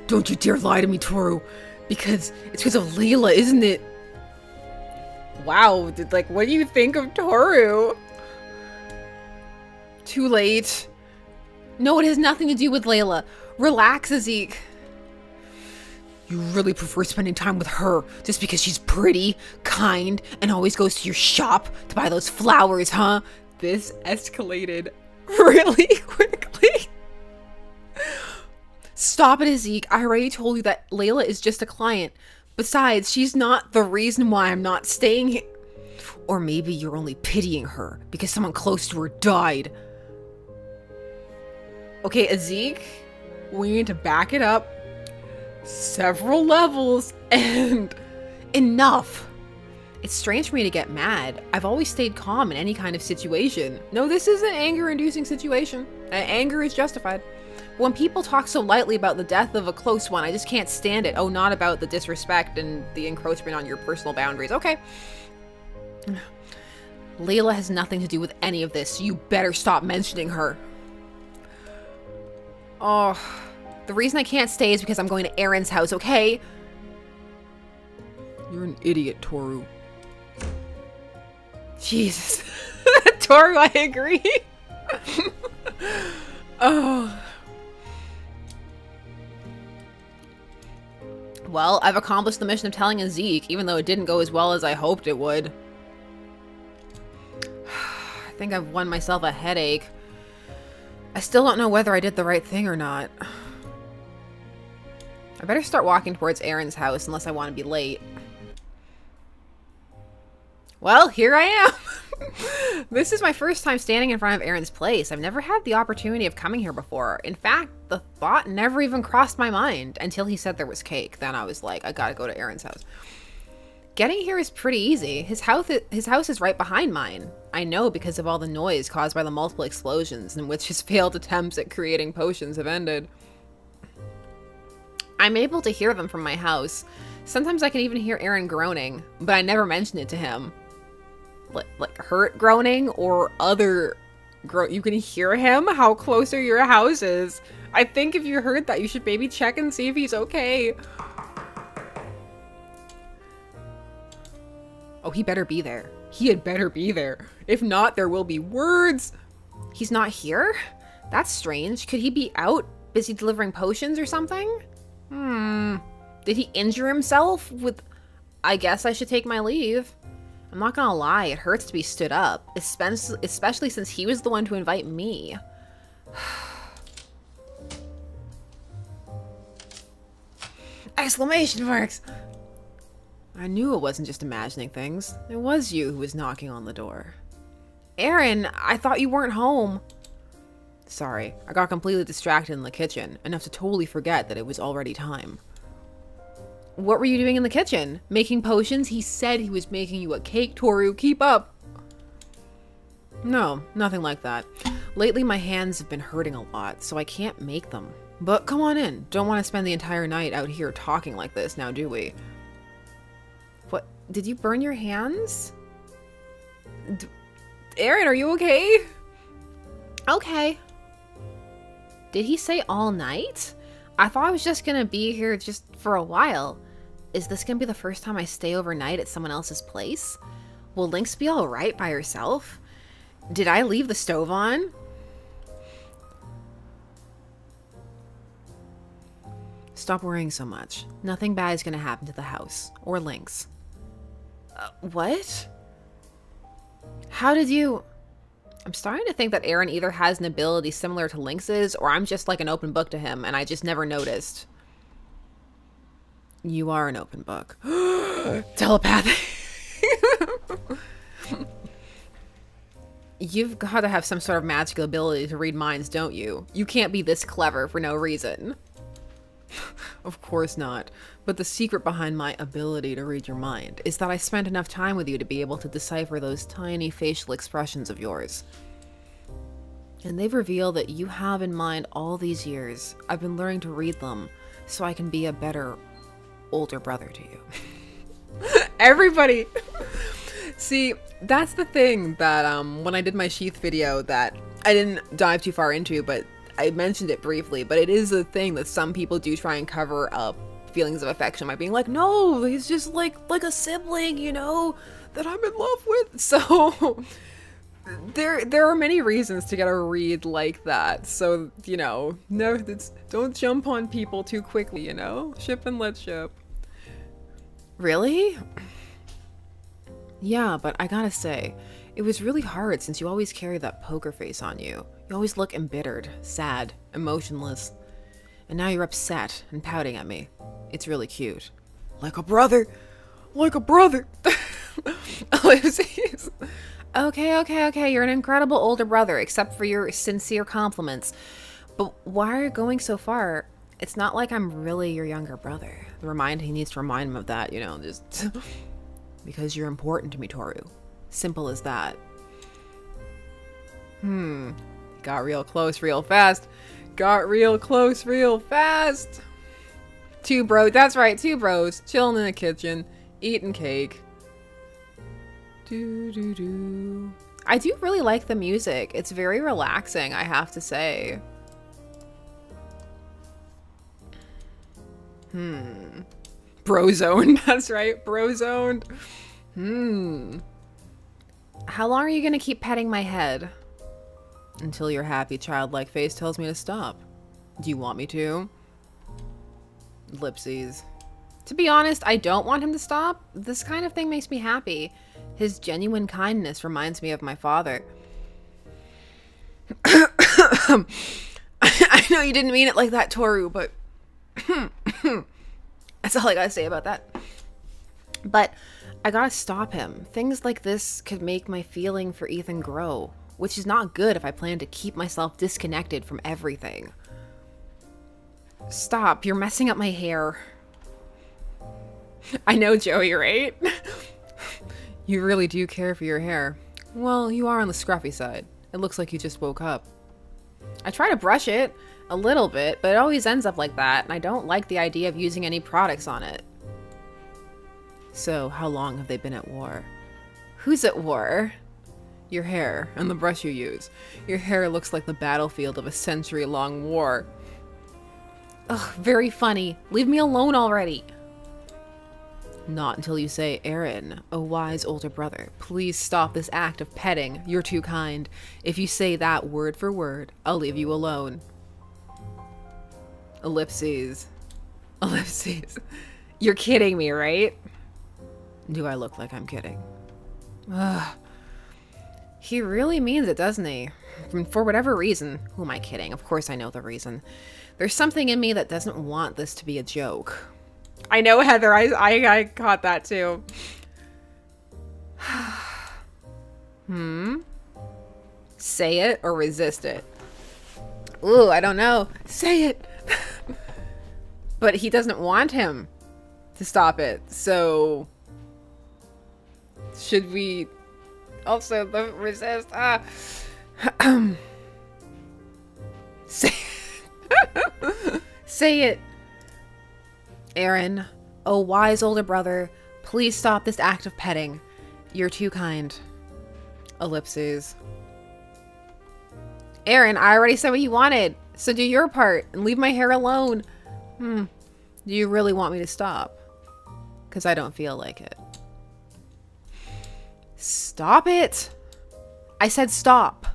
Don't you dare lie to me, Toru. Because it's because of Layla, isn't it? Wow, like, what do you think of Toru? Too late. No, it has nothing to do with Layla. Relax, Zeke. You really prefer spending time with her just because she's pretty, kind, and always goes to your shop to buy those flowers, huh? This escalated really quickly. Stop it, Zeke. I already told you that Layla is just a client. Besides, she's not the reason why I'm not staying here. Or maybe you're only pitying her because someone close to her died. Okay, Zeke, we need to back it up several levels and enough. It's strange for me to get mad. I've always stayed calm in any kind of situation. No, this is an anger-inducing situation. Anger is justified. When people talk so lightly about the death of a close one, I just can't stand it. Oh, not about the disrespect and the encroachment on your personal boundaries. Okay. Layla has nothing to do with any of this, so you better stop mentioning her. Oh, the reason I can't stay is because I'm going to Aran's house, okay? You're an idiot, Toru. Jesus. Toru, I agree. Oh. Well, I've accomplished the mission of telling Zeke, even though it didn't go as well as I hoped it would. I think I've won myself a headache. I still don't know whether I did the right thing or not. I better start walking towards Aran's house unless I want to be late. Well, here I am. This is my first time standing in front of Aran's place. I've never had the opportunity of coming here before. In fact, the thought never even crossed my mind until he said there was cake. Then I was like, I gotta go to Aran's house. Getting here is pretty easy. His house is right behind mine. I know because of all the noise caused by the multiple explosions in which his failed attempts at creating potions have ended. I'm able to hear them from my house. Sometimes I can even hear Aran groaning, but I never mention it to him. Like hurt groaning or other you can hear him? How closer your house is. I think if you heard that, you should maybe check and see if he's okay. Oh, he better be there. He had better be there. If not, there will be words. He's not here? That's strange. Could he be out, busy delivering potions or something? Did he injure himself with... I guess I should take my leave. I'm not gonna lie, it hurts to be stood up, especially since he was the one to invite me. Exclamation marks! I knew it wasn't just imagining things. It was you who was knocking on the door. Aran, I thought you weren't home. Sorry, I got completely distracted in the kitchen, enough to totally forget that it was already time. What were you doing in the kitchen? Making potions? He said he was making you a cake, Toru. Keep up. No, nothing like that. Lately my hands have been hurting a lot, so I can't make them. But come on in. Don't want to spend the entire night out here talking like this now, do we? What? Did you burn your hands? Aran, are you okay? Okay. Did he say all night? I thought I was just gonna be here just for a while. Is this gonna be the first time I stay overnight at someone else's place? Will Lynx be alright by herself? Did I leave the stove on? Stop worrying so much. Nothing bad is gonna happen to the house. Or Lynx. What? How did you... I'm starting to think that Aran either has an ability similar to Lynx's, or I'm just like an open book to him, and I just never noticed. You are an open book. Telepathic. You've got to have some sort of magical ability to read minds, don't you? You can't be this clever for no reason. Of course not. But the secret behind my ability to read your mind is that I spent enough time with you to be able to decipher those tiny facial expressions of yours. And they've revealed that you have in mind all these years. I've been learning to read them so I can be a better older brother to you. Everybody! See, that's the thing that when I did my sheath video that I didn't dive too far into, but I mentioned it briefly, but it is a thing that some people do try and cover up feelings of affection by being like, no, he's just like a sibling, you know, that I'm in love with. So there are many reasons to get a read like that. So, you know, no, don't jump on people too quickly, you know? Ship and let ship. Really? Yeah, but I gotta say, it was really hard since you always carry that poker face on you. You always look embittered, sad, emotionless. And now you're upset and pouting at me. It's really cute. Like a brother. Like a brother. Ellipses. Okay. You're an incredible older brother, except for your sincere compliments. But why are you going so far? It's not like I'm really your younger brother. He needs to remind him of that, you know, just... Because you're important to me, Toru. Simple as that. Got real close real fast. Got real close real fast. Two bros. That's right, two bros. Chilling in the kitchen. Eating cake. Do. I do really like the music. It's very relaxing, I have to say. Brozone. That's right. Brozoned. How long are you gonna keep petting my head? Until your happy childlike face tells me to stop. Do you want me to? Ellipses. To be honest, I don't want him to stop. This kind of thing makes me happy. His genuine kindness reminds me of my father. I know you didn't mean it like that, Toru, but that's all I gotta say about that. But I gotta stop him. Things like this could make my feeling for Ethan grow, which is not good if I plan to keep myself disconnected from everything. Stop, you're messing up my hair. I know, Joey, right? You really do care for your hair. Well, you are on the scruffy side. It looks like you just woke up. I try to brush it a little bit, but it always ends up like that, and I don't like the idea of using any products on it. So, how long have they been at war? Who's at war? Your hair and the brush you use. Your hair looks like the battlefield of a century-long war. Ugh, very funny. Leave me alone already. Not until you say, Aran, a wise older brother, please stop this act of petting. You're too kind. If you say that word for word, I'll leave you alone. Ellipses. Ellipses. You're kidding me, right? Do I look like I'm kidding? Ugh. He really means it, doesn't he? For whatever reason. Who am I kidding? Of course I know the reason. There's something in me that doesn't want this to be a joke. I know, Heather. I caught that too. Say it or resist it. Ooh, I don't know. Say it. But he doesn't want him to stop it. So should we also resist? Say it. Say it. Aran, oh wise older brother, please stop this act of petting. You're too kind. Ellipses. Aran, I already said what you wanted, so do your part and leave my hair alone. Do you really want me to stop? Because I don't feel like it. Stop it! I said stop.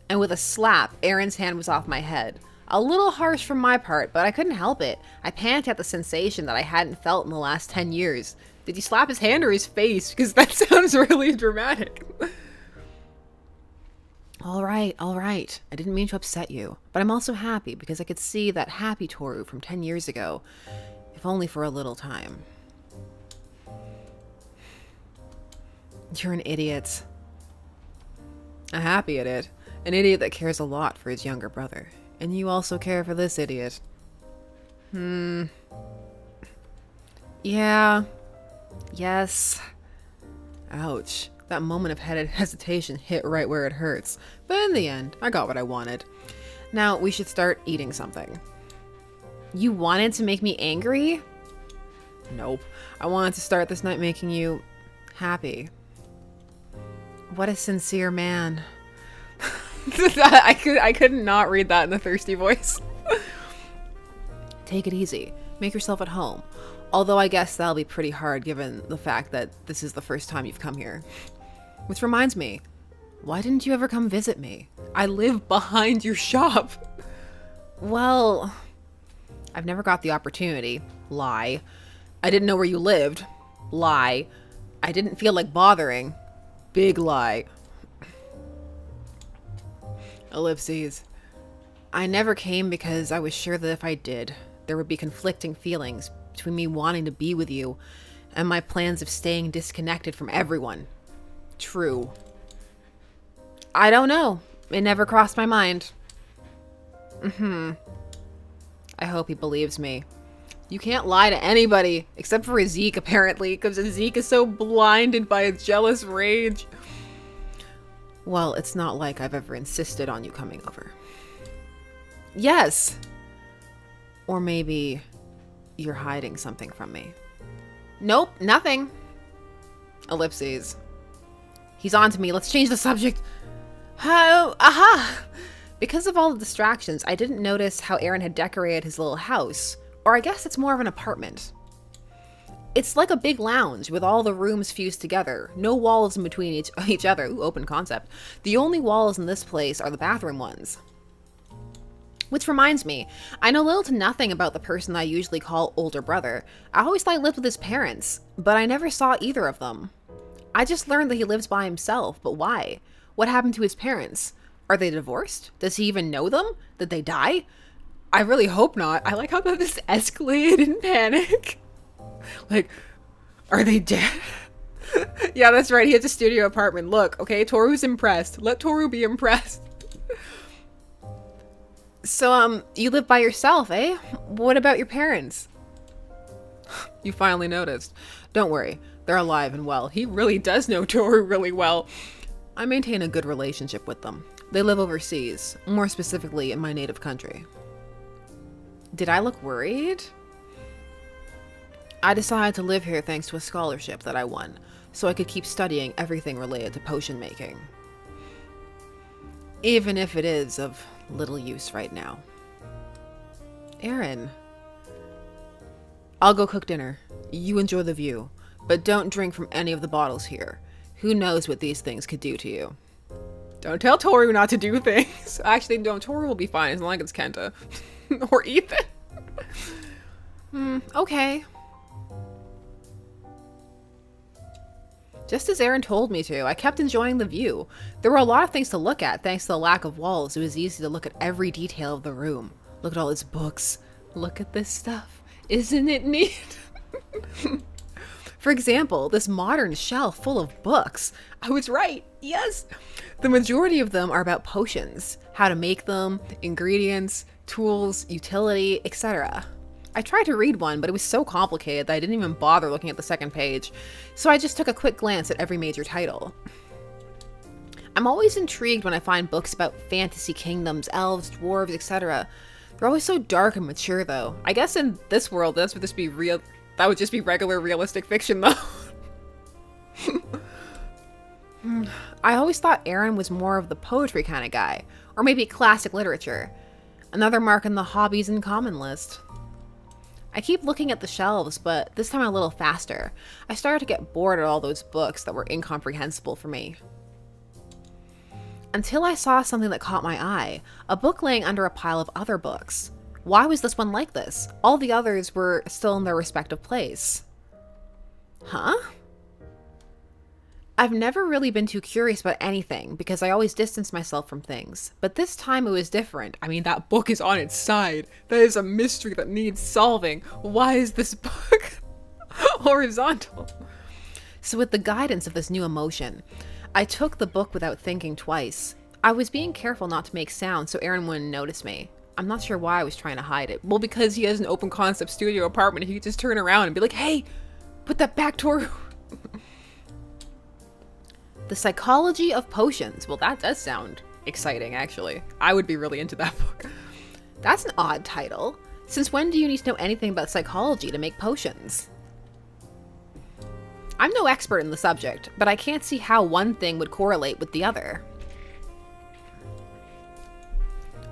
And with a slap, Aran's hand was off my head. A little harsh from my part, but I couldn't help it. I panicked at the sensation that I hadn't felt in the last 10 years. Did you slap his hand or his face? Because that sounds really dramatic. All right. I didn't mean to upset you, but I'm also happy because I could see that happy Toru from 10 years ago, if only for a little time. You're an idiot. A happy idiot. An idiot that cares a lot for his younger brother. And you also care for this idiot. Yeah. Yes. Ouch. That moment of hesitation hit right where it hurts. But in the end, I got what I wanted. Now, we should start eating something. You wanted to make me angry? Nope. I wanted to start this night making you happy. What a sincere man. I could not read that in a thirsty voice. Take it easy. Make yourself at home. Although I guess that'll be pretty hard given the fact that this is the first time you've come here. Which reminds me, why didn't you ever come visit me? I live behind your shop. Well, I've never got the opportunity. Lie. I didn't know where you lived. Lie. I didn't feel like bothering. Big lie. Ellipses. I never came because I was sure that if I did, there would be conflicting feelings between me wanting to be with you and my plans of staying disconnected from everyone. True. I don't know. It never crossed my mind. I hope he believes me. You can't lie to anybody, except for Zeke, apparently, because Zeke is so blinded by his jealous rage. Well, it's not like I've ever insisted on you coming over. Yes! Or maybe you're hiding something from me. Nope, nothing. Ellipses. He's on to me. Let's change the subject. Oh, aha! Because of all the distractions, I didn't notice how Aran had decorated his little house. Or I guess it's more of an apartment. It's like a big lounge with all the rooms fused together. No walls in between each other. Ooh, open concept. The only walls in this place are the bathroom ones. Which reminds me, I know little to nothing about the person I usually call older brother. I always thought he lived with his parents, but I never saw either of them. I just learned that he lives by himself, but why? What happened to his parents? Are they divorced? Does he even know them? Did they die? I really hope not. I like how this escalated in panic. Like, are they dead? Yeah, that's right. He has a studio apartment. Look, okay, Toru's impressed. Let Toru be impressed. So, you live by yourself, eh? What about your parents? You finally noticed. Don't worry. They're alive and well. He really does know Toru really well. I maintain a good relationship with them. They live overseas, more specifically in my native country. Did I look worried? I decided to live here thanks to a scholarship that I won, so I could keep studying everything related to potion making. Even if it is of little use right now. Aran. I'll go cook dinner. You enjoy the view, but don't drink from any of the bottles here. Who knows what these things could do to you. Don't tell Toru not to do things. Actually, no, Toru will be fine as long as it's Kenta. Or Ethan. Okay. Just as Aran told me to, I kept enjoying the view. There were a lot of things to look at thanks to the lack of walls. It was easy to look at every detail of the room. Look at all his books. Look at this stuff. Isn't it neat? For example, this modern shelf full of books. I was right, yes! The majority of them are about potions, how to make them, ingredients, tools, utility, etc. I tried to read one, but it was so complicated that I didn't even bother looking at the second page, so I just took a quick glance at every major title. I'm always intrigued when I find books about fantasy kingdoms, elves, dwarves, etc. They're always so dark and mature, though. I guess in this world, that would just be regular realistic fiction, though. I always thought Aran was more of the poetry kind of guy, or maybe classic literature. Another mark in the hobbies in common list. I keep looking at the shelves, but this time a little faster. I started to get bored at all those books that were incomprehensible for me. Until I saw something that caught my eye, a book laying under a pile of other books. Why was this one like this? All the others were still in their respective place. Huh? I've never really been too curious about anything because I always distance myself from things, but this time it was different. I mean, that book is on its side. That is a mystery that needs solving. Why is this book horizontal? So with the guidance of this new emotion, I took the book without thinking twice. I was being careful not to make sound so Aran wouldn't notice me. I'm not sure why I was trying to hide it. Well, because he has an open concept studio apartment, he could just turn around and be like, hey, put that back, Toru. The Psychology of Potions. Well, that does sound exciting, actually. I would be really into that book. That's an odd title. Since when do you need to know anything about psychology to make potions? I'm no expert in the subject, but I can't see how one thing would correlate with the other.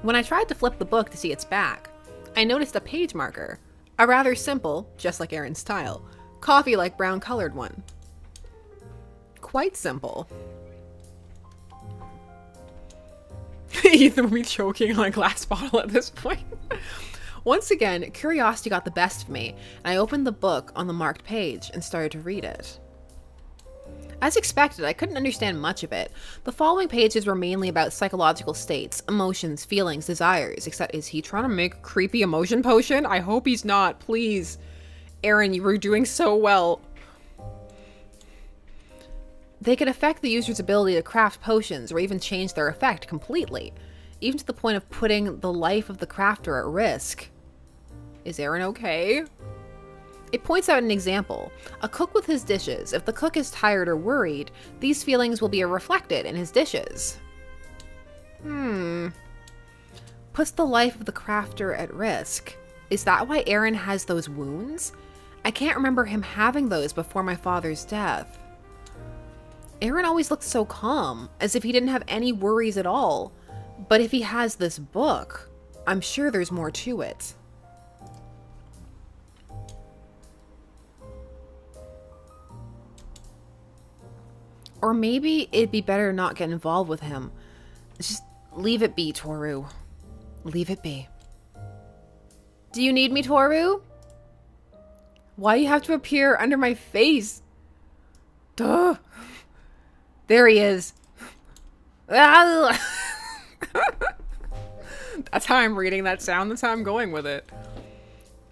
When I tried to flip the book to see its back, I noticed a page marker. A rather simple, just like Aran's style, coffee-like brown colored one. Quite simple. Ethan would be choking on a glass bottle at this point. Once again, curiosity got the best of me, and I opened the book on the marked page and started to read it. As expected, I couldn't understand much of it. The following pages were mainly about psychological states, emotions, feelings, desires, except is he trying to make a creepy emotion potion? I hope he's not, please. Aran, you were doing so well. They could affect the user's ability to craft potions or even change their effect completely, even to the point of putting the life of the crafter at risk. Is Aran okay? It points out an example. A cook with his dishes. If the cook is tired or worried, these feelings will be reflected in his dishes. Puts the life of the crafter at risk. Is that why Aran has those wounds? I can't remember him having those before my father's death. Aran always looked so calm, as if he didn't have any worries at all. But if he has this book, I'm sure there's more to it. Or maybe it'd be better not get involved with him. Just leave it be, Toru. Leave it be. Do you need me, Toru? Why do you have to appear under my face? Duh. There he is. That's how I'm reading that sound. That's how I'm going with it.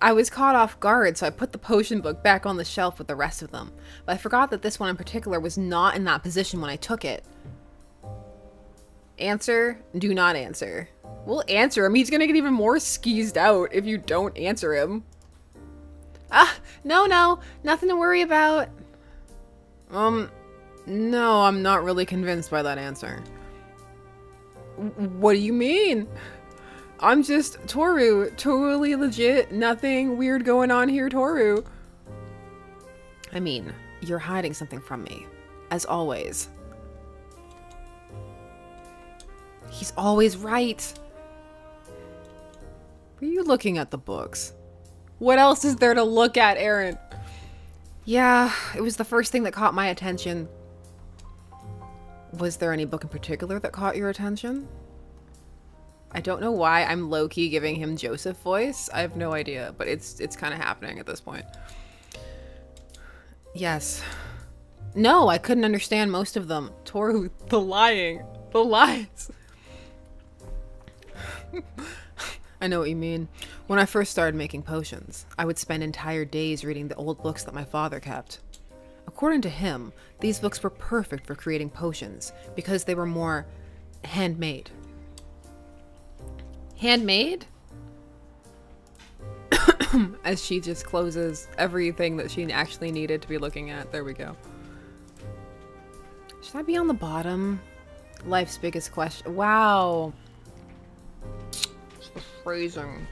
I was caught off guard, so I put the potion book back on the shelf with the rest of them. But I forgot that this one in particular was not in that position when I took it. Answer, do not answer. We'll answer him. He's gonna get even more skeezed out if you don't answer him. No, nothing to worry about. No, I'm not really convinced by that answer. What do you mean? I'm just Toru. Totally legit. Nothing weird going on here, Toru. I mean, you're hiding something from me. As always. He's always right. Were you looking at the books? What else is there to look at, Aran? Yeah, it was the first thing that caught my attention. Was there any book in particular that caught your attention? I don't know why I'm low-key giving him Joseph voice. I have no idea, but it's kind of happening at this point. Yes. No, I couldn't understand most of them. Toru, the lying. The lies. I know what you mean. When I first started making potions, I would spend entire days reading the old books that my father kept. According to him, these books were perfect for creating potions because they were more handmade. Handmade? As she just closes everything that she actually needed to be looking at. There we go. Should I be on the bottom? Life's biggest question. Wow. It's the phrasing.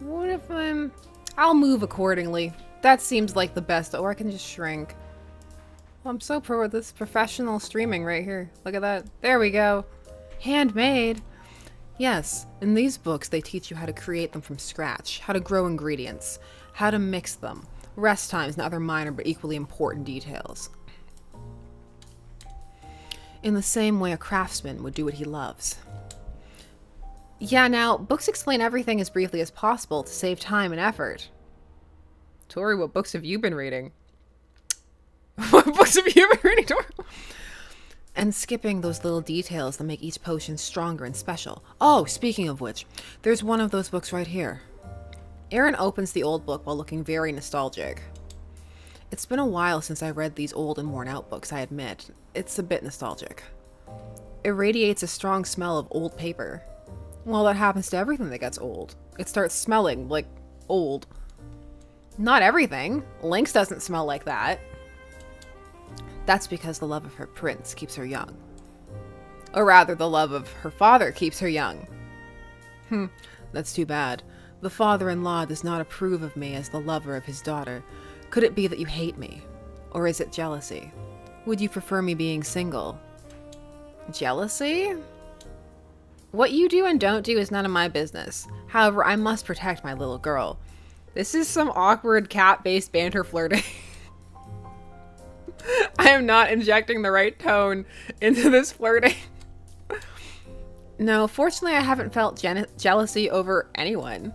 What if I'll move accordingly. That seems like the best, or I can just shrink. Well, I'm so pro with this professional streaming right here. Look at that. There we go. Handmade. Yes, in these books they teach you how to create them from scratch, how to grow ingredients, how to mix them, rest times and other minor but equally important details. In the same way a craftsman would do what he loves. Yeah, now, books explain everything as briefly as possible to save time and effort. Tori, what books have you been reading? What books have you been reading, Tori? And skipping those little details that make each potion stronger and special. Oh, speaking of which, there's one of those books right here. Aran opens the old book while looking very nostalgic. It's been a while since I read these old and worn out books, I admit. It's a bit nostalgic. It radiates a strong smell of old paper. Well, that happens to everything that gets old. It starts smelling like old. Not everything. Lynx doesn't smell like that. That's because the love of her prince keeps her young. Or rather, the love of her father keeps her young. That's too bad. The father-in-law does not approve of me as the lover of his daughter. Could it be that you hate me? Or is it jealousy? Would you prefer me being single? Jealousy? What you do and don't do is none of my business. However, I must protect my little girl. This is some awkward cat-based banter flirting. I am not injecting the right tone into this flirting. No, fortunately I haven't felt jealousy over anyone.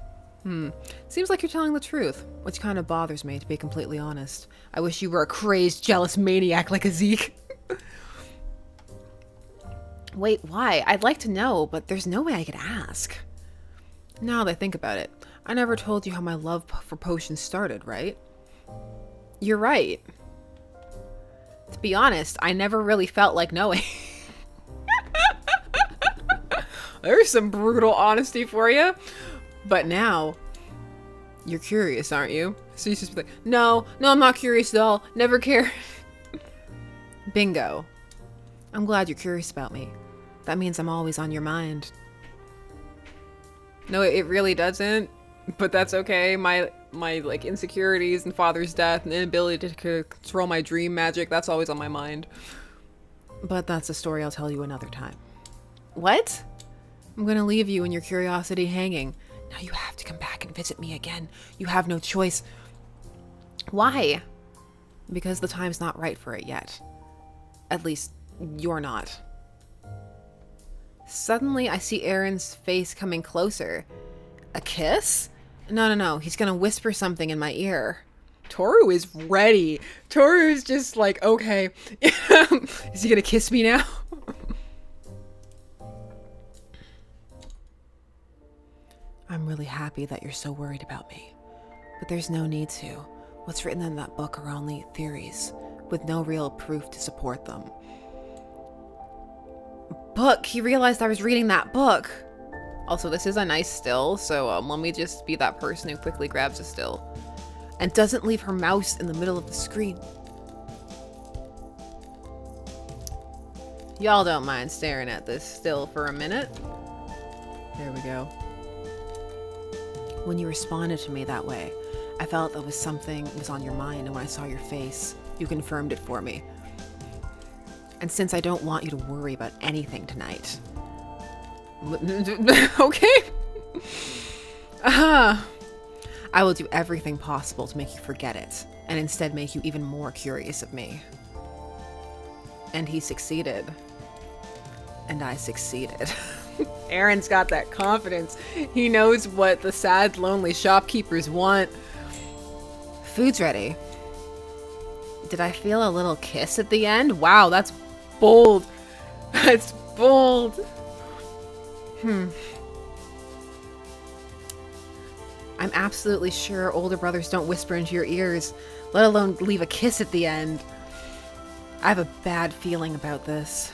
Seems like you're telling the truth, which kind of bothers me, to be completely honest. I wish you were a crazed, jealous maniac like a Zeke. Wait, why? I'd like to know, but there's no way I could ask. Now that I think about it, I never told you how my love for potions started, right? You're right. To be honest, I never really felt like knowing. There's some brutal honesty for you. But now, you're curious, aren't you? So you just be like, no, I'm not curious at all. Never care. Bingo. I'm glad you're curious about me. That means I'm always on your mind. No, it really doesn't. But that's okay. My like insecurities and father's death and inability to control my dream magic, that's always on my mind. But that's a story I'll tell you another time. What? I'm gonna leave you and your curiosity hanging. Now you have to come back and visit me again. You have no choice. Why? Because the time's not right for it yet. At least, you're not. Suddenly, I see Aran's face coming closer. A kiss? No. He's gonna whisper something in my ear. Toru is ready. Toru is just like, okay. Is he gonna kiss me now? I'm really happy that you're so worried about me. But there's no need to. What's written in that book are only theories, with no real proof to support them. Book! He realized I was reading that book! Also, this is a nice still, so let me just be that person who quickly grabs a still. And doesn't leave her mouse in the middle of the screen. Y'all don't mind staring at this still for a minute. There we go. When you responded to me that way, I felt that something was on your mind, and when I saw your face, you confirmed it for me. And since I don't want you to worry about anything tonight... Okay. I will do everything possible to make you forget it, and instead make you even more curious of me. And he succeeded. And I succeeded. Aran's got that confidence. He knows what the sad, lonely shopkeepers want. Food's ready. Did I feel a little kiss at the end? Wow, that's bold. That's I'm I'm absolutely sure older brothers don't whisper into your ears, let alone leave a kiss at the end. I have a bad feeling about this.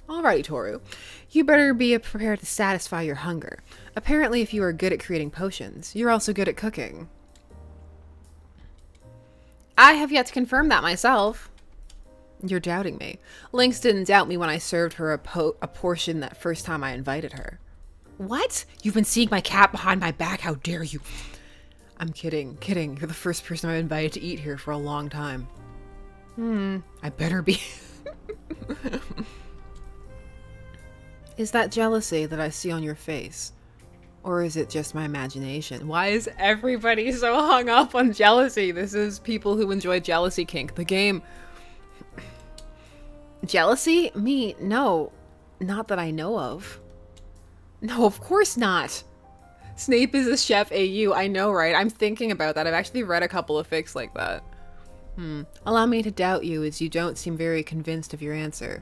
Alrighty, Toru. You better be prepared to satisfy your hunger. Apparently, if you are good at creating potions, you're also good at cooking. I have yet to confirm that myself. You're doubting me. Lynx didn't doubt me when I served her a portion that first time I invited her. What? You've been seeing my cat behind my back? How dare you? I'm kidding. You're the first person I've invited to eat here for a long time. I better be. Is that jealousy that I see on your face? Or is it just my imagination? Why is everybody so hung up on jealousy? This is people who enjoy jealousy kink. The game. Jealousy? Me? No. Not that I know of. No, of course not. Snape is a chef AU. I know, right? I'm thinking about that. I've actually read a couple of fics like that. Allow me to doubt you, as you don't seem very convinced of your answer.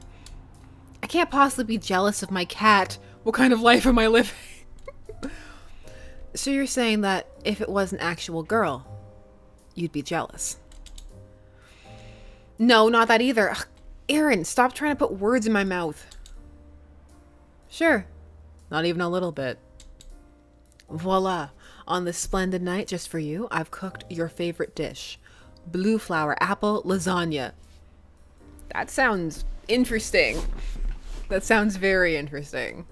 I can't possibly be jealous of my cat. What kind of life am I living? So you're saying that if it was an actual girl, you'd be jealous? No, not that either. Ugh, Aran, stop trying to put words in my mouth. Sure. Not even a little bit. Voila. On this splendid night, just for you, I've cooked your favorite dish. Blue flower apple lasagna. That sounds interesting. That sounds very interesting.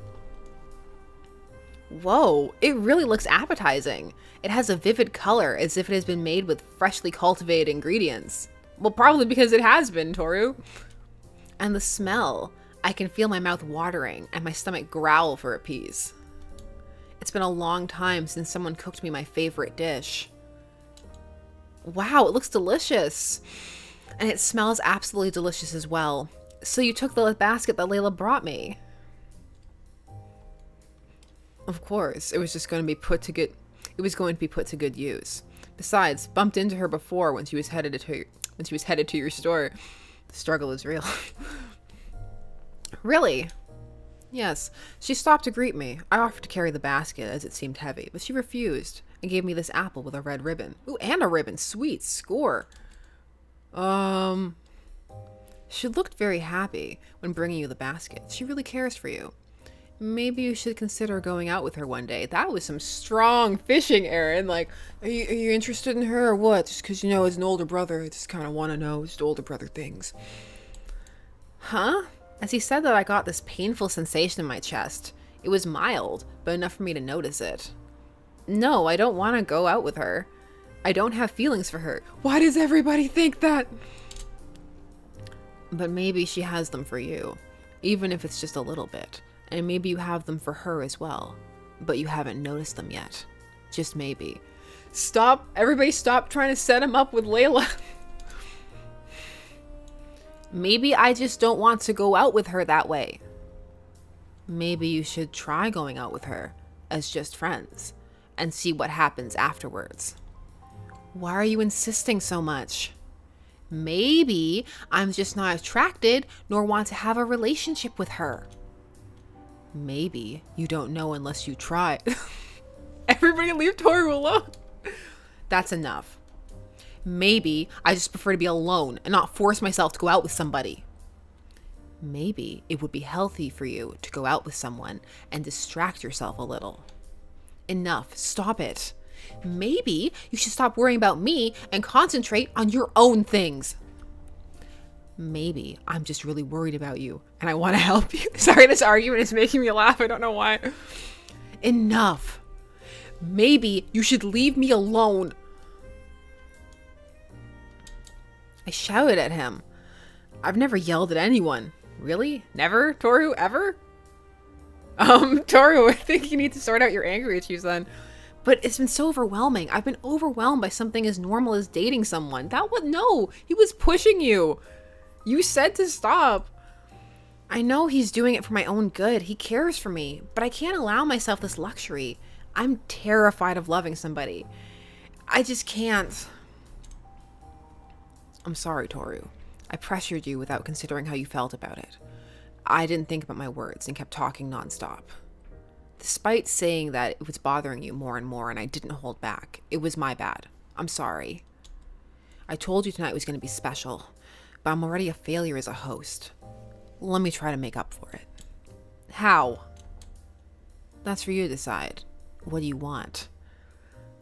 Whoa, it really looks appetizing. It has a vivid color, as if it has been made with freshly cultivated ingredients. Well, probably because it has been, Toru. And the smell. I can feel my mouth watering and my stomach growl for a piece. It's been a long time since someone cooked me my favorite dish. Wow, it looks delicious. And it smells absolutely delicious as well. So you took the basket that Layla brought me. Of course, it was just going to be put to good. It was going to be put to good use. Besides, bumped into her before when she was headed to your store. The struggle is real. Really? Yes. She stopped to greet me. I offered to carry the basket as it seemed heavy, but she refused and gave me this apple with a red ribbon. Ooh, and a ribbon. Sweet. Score. She looked very happy when bringing you the basket. She really cares for you. Maybe you should consider going out with her one day. That was some strong fishing, Aran. Like, are you interested in her or what? Just because, you know, as an older brother, I just kind of want to know just older brother things. Huh? As he said that, I got this painful sensation in my chest. It was mild, but enough for me to notice it. No, I don't want to go out with her. I don't have feelings for her. Why does everybody think that? But maybe she has them for you, even if it's just a little bit. And maybe you have them for her as well, but you haven't noticed them yet. Just maybe. Stop. Everybody stop trying to set him up with Layla. Maybe I just don't want to go out with her that way. Maybe you should try going out with her as just friends and see what happens afterwards. Why are you insisting so much? Maybe I'm just not attracted nor want to have a relationship with her. Maybe you don't know unless you try. Everybody leave Toru alone. That's enough. Maybe I just prefer to be alone and not force myself to go out with somebody. Maybe it would be healthy for you to go out with someone and distract yourself a little. Enough. Stop it. Maybe you should stop worrying about me and concentrate on your own things. Maybe I'm just really worried about you and I want to help you. Sorry, this argument is making me laugh. I don't know why. Enough. Maybe you should leave me alone. I shouted at him. I've never yelled at anyone. Really? Never? Toru? Ever? Toru, I think you need to sort out your anger issues then. But it's been so overwhelming. I've been overwhelmed by something as normal as dating someone. No, he was pushing you. You said to stop. I know he's doing it for my own good. He cares for me, but I can't allow myself this luxury. I'm terrified of loving somebody. I just can't. I'm sorry, Toru. I pressured you without considering how you felt about it. I didn't think about my words and kept talking nonstop. Despite saying that it was bothering you more and more and I didn't hold back, it was my bad. I'm sorry. I told you tonight was going to be special, but I'm already a failure as a host. Let me try to make up for it. How? That's for you to decide. What do you want?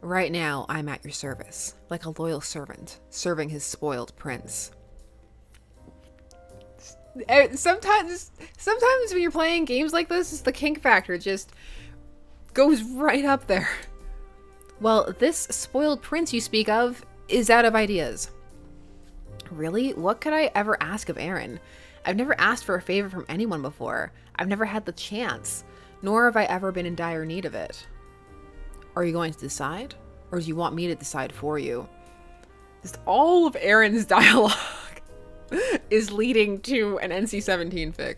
Right now, I'm at your service, like a loyal servant, serving his spoiled prince. Sometimes when you're playing games like this, the kink factor just goes right up there. Well, this spoiled prince you speak of is out of ideas. Really? What could I ever ask of Aran? I've never asked for a favor from anyone before. I've never had the chance, nor have I ever been in dire need of it. Are you going to decide? Or do you want me to decide for you? Just all of Aran's dialogue is leading to an NC-17 fic.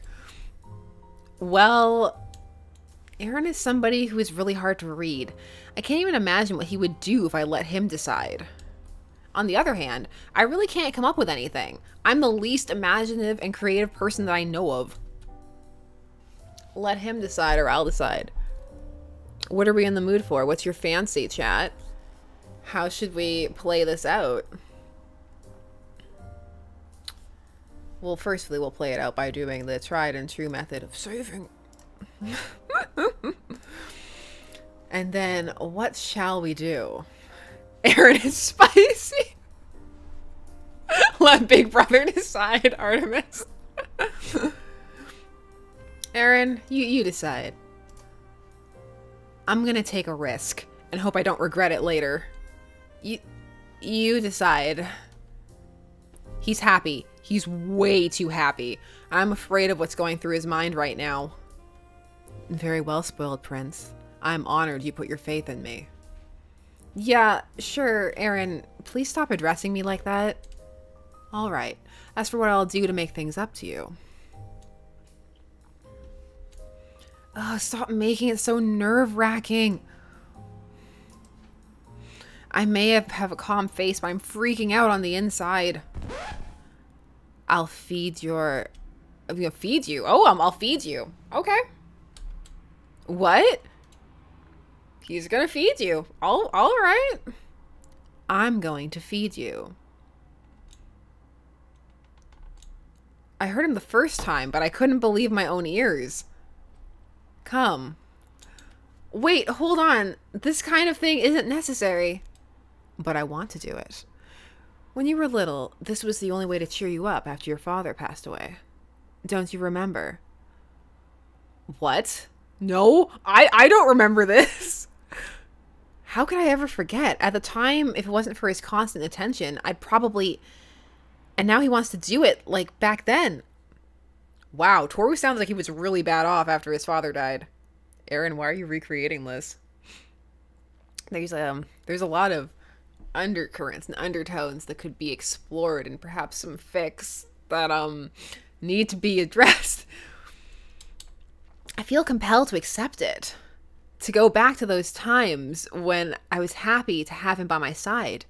Well, Aran is somebody who is really hard to read. I can't even imagine what he would do if I let him decide. On the other hand, I really can't come up with anything. I'm the least imaginative and creative person that I know of. Let him decide or I'll decide. What are we in the mood for? What's your fancy, chat? How should we play this out? Well, firstly, we'll play it out by doing the tried and true method of saving. And then, what shall we do? Aran is spicy. Let Big Brother decide, Artemis. Aran, you decide. I'm gonna take a risk and hope I don't regret it later. You decide. He's happy. He's way too happy. I'm afraid of what's going through his mind right now. Very well, spoiled prince. I'm honored you put your faith in me. Yeah, sure, Aran. Please stop addressing me like that. All right. As for what I'll do to make things up to you. Oh, stop making it so nerve-wracking. I may have a calm face, but I'm freaking out on the inside. I'll feed your... I'm gonna feed you. Oh, I'll feed you. Okay. What? He's gonna feed you. All right. I'm going to feed you. I heard him the first time, but I couldn't believe my own ears. Come. Wait, hold on. This kind of thing isn't necessary. But I want to do it. When you were little, this was the only way to cheer you up after your father passed away. Don't you remember? What? No, I don't remember this. How could I ever forget? At the time, if it wasn't for his constant attention, I'd probably... And now he wants to do it, like, back then. Wow, Toru sounds like he was really bad off after his father died. Aran, why are you recreating this? There's a lot of undercurrents and undertones that could be explored and perhaps some fics that, need to be addressed. I feel compelled to accept it. To go back to those times when I was happy to have him by my side.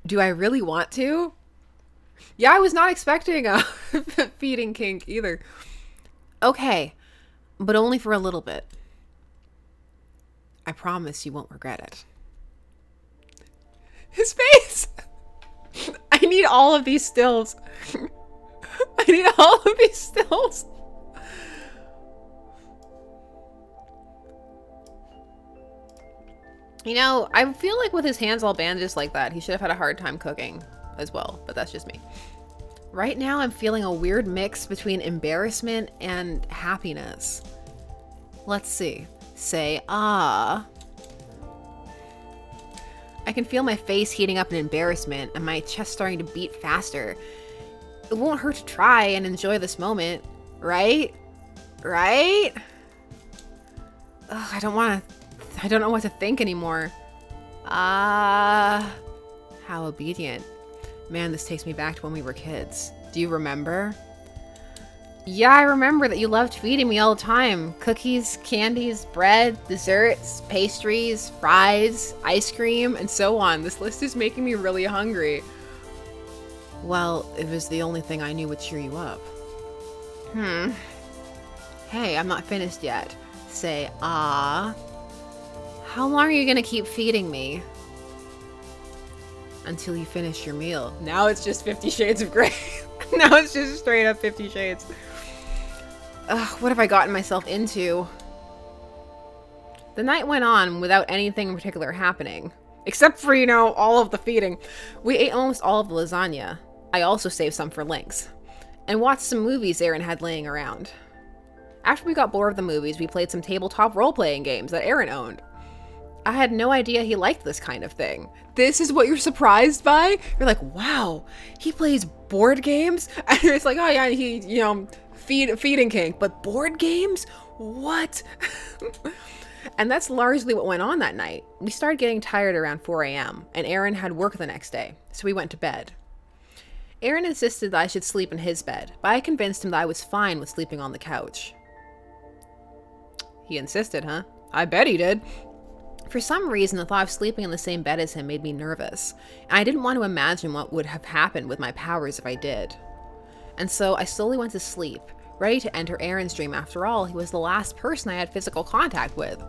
Do I really want to? Yeah, I was not expecting a feeding kink either. Okay, but only for a little bit. I promise you won't regret it. His face! I need all of these stills. I need all of these stills. You know, I feel like with his hands all bandaged like that, he should have had a hard time cooking as well, but that's just me. Right now, I'm feeling a weird mix between embarrassment and happiness. Let's see. Say, ah. I can feel my face heating up in embarrassment and my chest starting to beat faster. It won't hurt to try and enjoy this moment, right? Right? Ugh, I don't know what to think anymore. How obedient. Man, this takes me back to when we were kids. Do you remember? Yeah, I remember that you loved feeding me all the time. Cookies, candies, bread, desserts, pastries, fries, ice cream, and so on. This list is making me really hungry. Well, it was the only thing I knew would cheer you up. Hey, I'm not finished yet. say, ah. How long are you gonna keep feeding me? Until you finish your meal. Now it's just 50 Shades of Grey. Now it's just straight up 50 Shades. Ugh, what have I gotten myself into? The night went on without anything in particular happening. Except for, you know, all of the feeding. We ate almost all of the lasagna. I also saved some for Lynx. And watched some movies Aran had laying around. After we got bored of the movies, we played some tabletop role-playing games that Aran owned. I had no idea he liked this kind of thing. This is what you're surprised by? You're like, wow, he plays board games? And it's like, oh yeah, he, you know, feeding king. But board games? What? And that's largely what went on that night. We started getting tired around 4 a.m. and Aran had work the next day, so we went to bed. Aran insisted that I should sleep in his bed, but I convinced him that I was fine with sleeping on the couch. He insisted, huh? I bet he did. For some reason, the thought of sleeping in the same bed as him made me nervous, and I didn't want to imagine what would have happened with my powers if I did. And so I slowly went to sleep, ready to enter Aran's dream. After all, he was the last person I had physical contact with.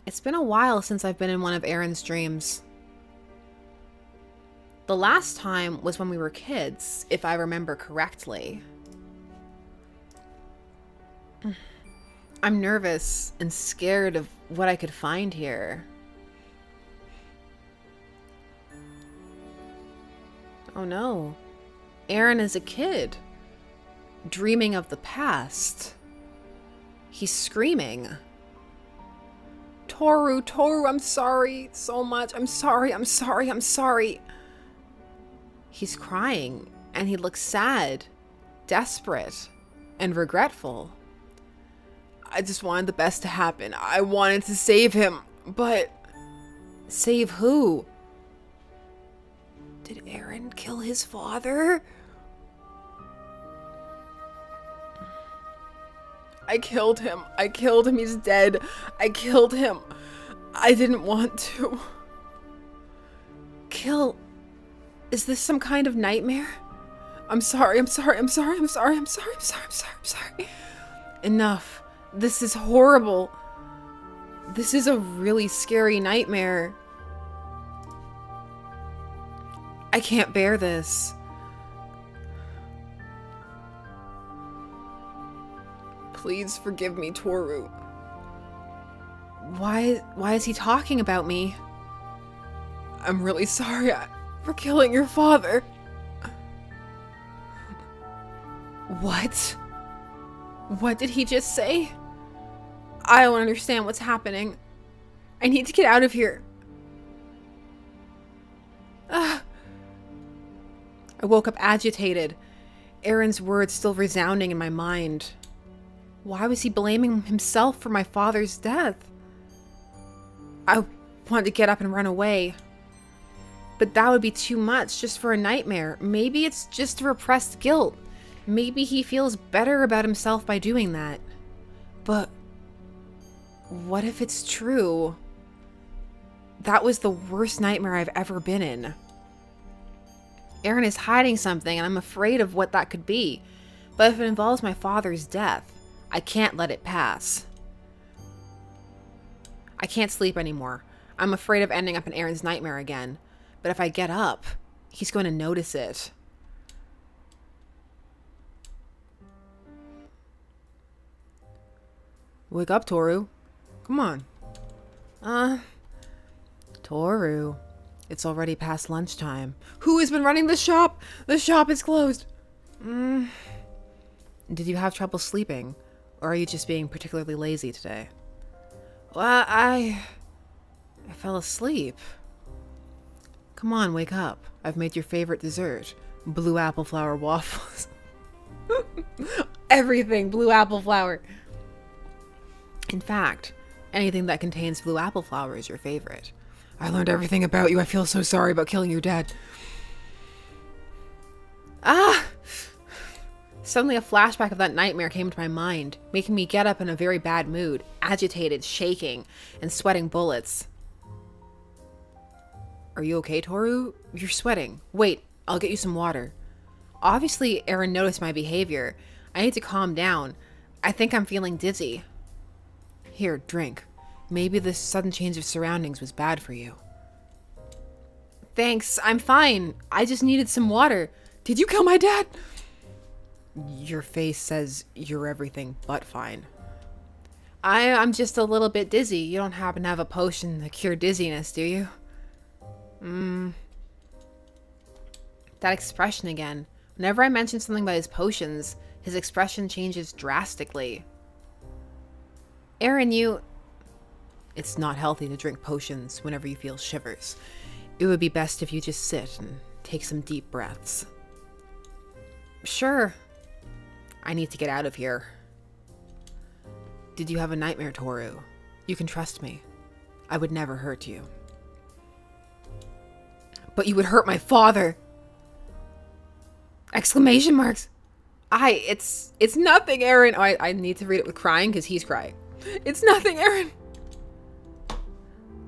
It's been a while since I've been in one of Aran's dreams. The last time was when we were kids, if I remember correctly. I'm nervous and scared of what I could find here. Oh no. Aran is a kid, dreaming of the past. He's screaming. Toru, I'm sorry so much. I'm sorry. He's crying, and he looks sad, desperate, and regretful. I just wanted the best to happen. I wanted to save him, but... Save who? Did Aran kill his father? I killed him. He's dead. I killed him. I didn't want to. Kill... Is this some kind of nightmare? I'm sorry. Enough. This is horrible. This is a really scary nightmare. I can't bear this. Please forgive me, Toru. Why is he talking about me? I'm really sorry for killing your father. What? What did he just say? I don't understand what's happening. I need to get out of here. I woke up agitated, Aran's words still resounding in my mind. Why was he blaming himself for my father's death? I wanted to get up and run away. But that would be too much just for a nightmare. Maybe it's just repressed guilt. Maybe he feels better about himself by doing that. But what if it's true? That was the worst nightmare I've ever been in. Aran is hiding something, and I'm afraid of what that could be. But if it involves my father's death, I can't let it pass. I can't sleep anymore. I'm afraid of ending up in Aran's nightmare again. But if I get up, he's going to notice it. Wake up, Toru. Come on. Toru. It's already past lunchtime. Who has been running the shop? The shop is closed. Did you have trouble sleeping? Or are you just being particularly lazy today? Well, I fell asleep. Come on, wake up. I've made your favorite dessert. Blue apple flower waffles. Everything blue apple flower. In fact, anything that contains blue apple flower is your favorite. I learned everything about you. I feel so sorry about killing your dad. Suddenly a flashback of that nightmare came to my mind, making me get up in a very bad mood, agitated, shaking, and sweating bullets. Are you okay, Toru? You're sweating. Wait, I'll get you some water. Obviously, Aran noticed my behavior. I need to calm down. I think I'm feeling dizzy. Here, drink. Maybe this sudden change of surroundings was bad for you. Thanks, I'm fine. I just needed some water. Did you kill my dad? Your face says you're everything but fine. I'm just a little bit dizzy. You don't happen to have a potion to cure dizziness, do you? That expression again. Whenever I mention something about his potions, his expression changes drastically. Aran, It's not healthy to drink potions whenever you feel shivers. It would be best if you just sit and take some deep breaths. Sure. I need to get out of here. Did you have a nightmare, Toru? You can trust me. I would never hurt you. But you would hurt my father! Exclamation marks! It's nothing, Aran. Oh, I need to read it with crying because he's crying. It's nothing, Aran.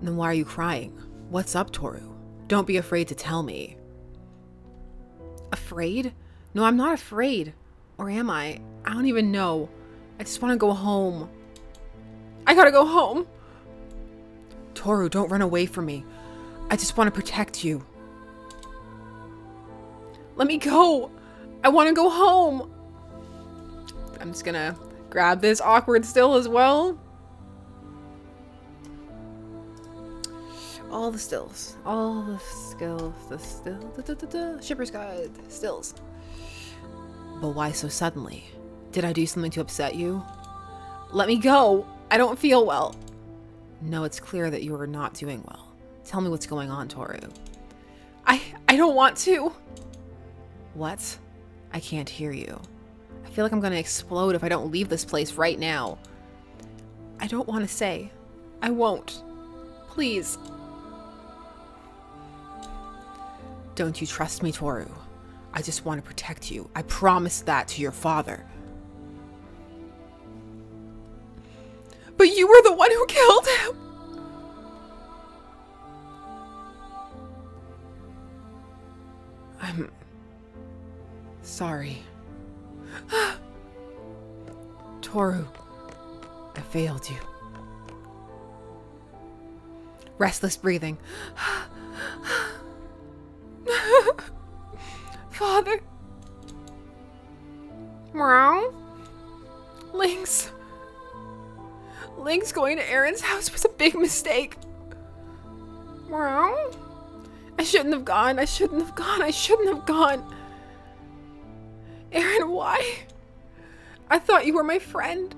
Then why are you crying? What's up, Toru? Don't be afraid to tell me. Afraid? No, I'm not afraid. Or am I? I don't even know. I just want to go home. I gotta go home. Toru, don't run away from me. I just want to protect you. Let me go. I want to go home. I'm just gonna grab this awkward still as well. All the stills. All the skills. The still. Shipper's Guide. Stills. But why so suddenly? Did I do something to upset you? Let me go. I don't feel well. No, it's clear that you are not doing well. Tell me what's going on, Toru. I don't want to. What? I can't hear you. I feel like I'm gonna explode if I don't leave this place right now. I don't want to say. I won't. Please. Don't you trust me, Toru? I just want to protect you. I promised that to your father. But you were the one who killed him! I'm sorry. Toru, I failed you. Restless breathing. Father. Meow. Lynx. Lynx going to Aran's house was a big mistake. Meow. I shouldn't have gone. I shouldn't have gone. I shouldn't have gone. Aran, why? I thought you were my friend.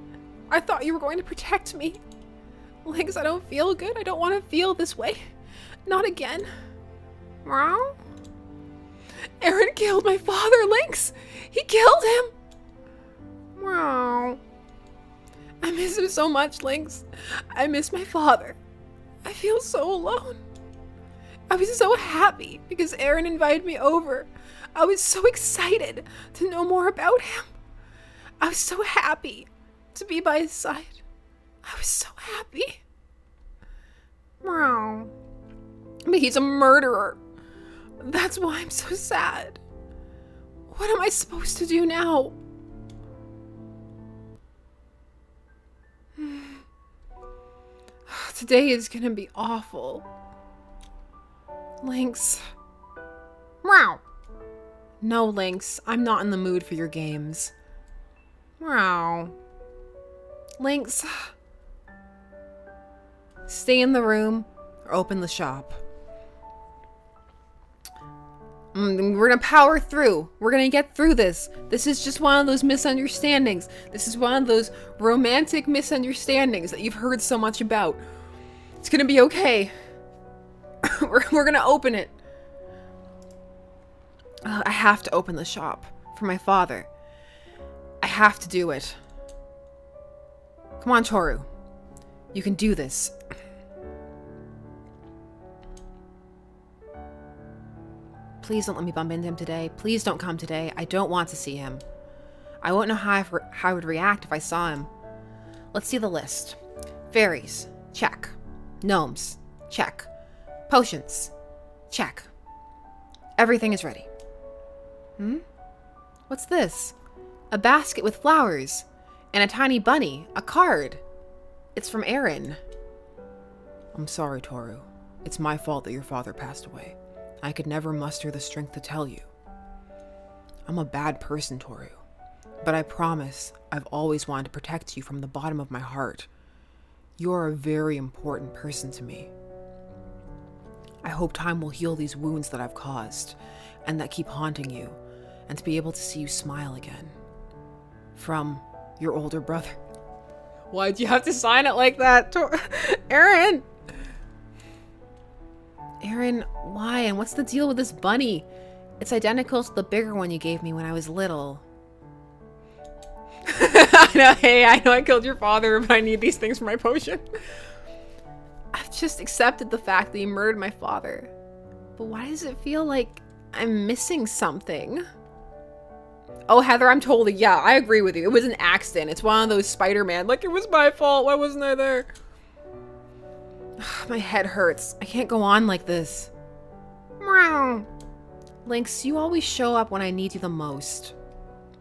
I thought you were going to protect me. Lynx, I don't feel good. I don't want to feel this way. Not again. Meow. Aran killed my father, Lynx. He killed him. Meow. I miss him so much, Lynx. I miss my father. I feel so alone. I was so happy because Aran invited me over. I was so excited to know more about him. I was so happy to be by his side. I was so happy. Meow. But he's a murderer. That's why I'm so sad. What am I supposed to do now? Today is gonna be awful. Lynx. Meow. No, Lynx. I'm not in the mood for your games. Meow. Lynx. Stay in the room or open the shop. We're gonna power through. We're gonna get through this. This is just one of those misunderstandings. This is one of those romantic misunderstandings that you've heard so much about. It's gonna be okay. We're gonna open it. I have to open the shop for my father. I have to do it. Come on, Toru. You can do this. Please don't let me bump into him today. Please don't come today. I don't want to see him. I won't know how I would react if I saw him. Let's see the list. Fairies. Check. Gnomes. Check. Potions. Check. Everything is ready. What's this? A basket with flowers. And a tiny bunny. A card. It's from Aran. I'm sorry, Toru. It's my fault that your father passed away. I could never muster the strength to tell you. I'm a bad person, Toru. But I promise I've always wanted to protect you from the bottom of my heart. You are a very important person to me. I hope time will heal these wounds that I've caused and that keep haunting you, and to be able to see you smile again. From your older brother. Why'd you have to sign it like that? Aran! Aran, why? And what's the deal with this bunny? It's identical to the bigger one you gave me when I was little. I know I killed your father, but I need these things for my potion. I've just accepted the fact that you murdered my father. But why does it feel like I'm missing something? Oh, Heather, I'm totally, yeah, I agree with you. It was an accident. It's one of those Spider-Man, like, it was my fault. Why wasn't I there? My head hurts. I can't go on like this. Meow. Lynx, you always show up when I need you the most.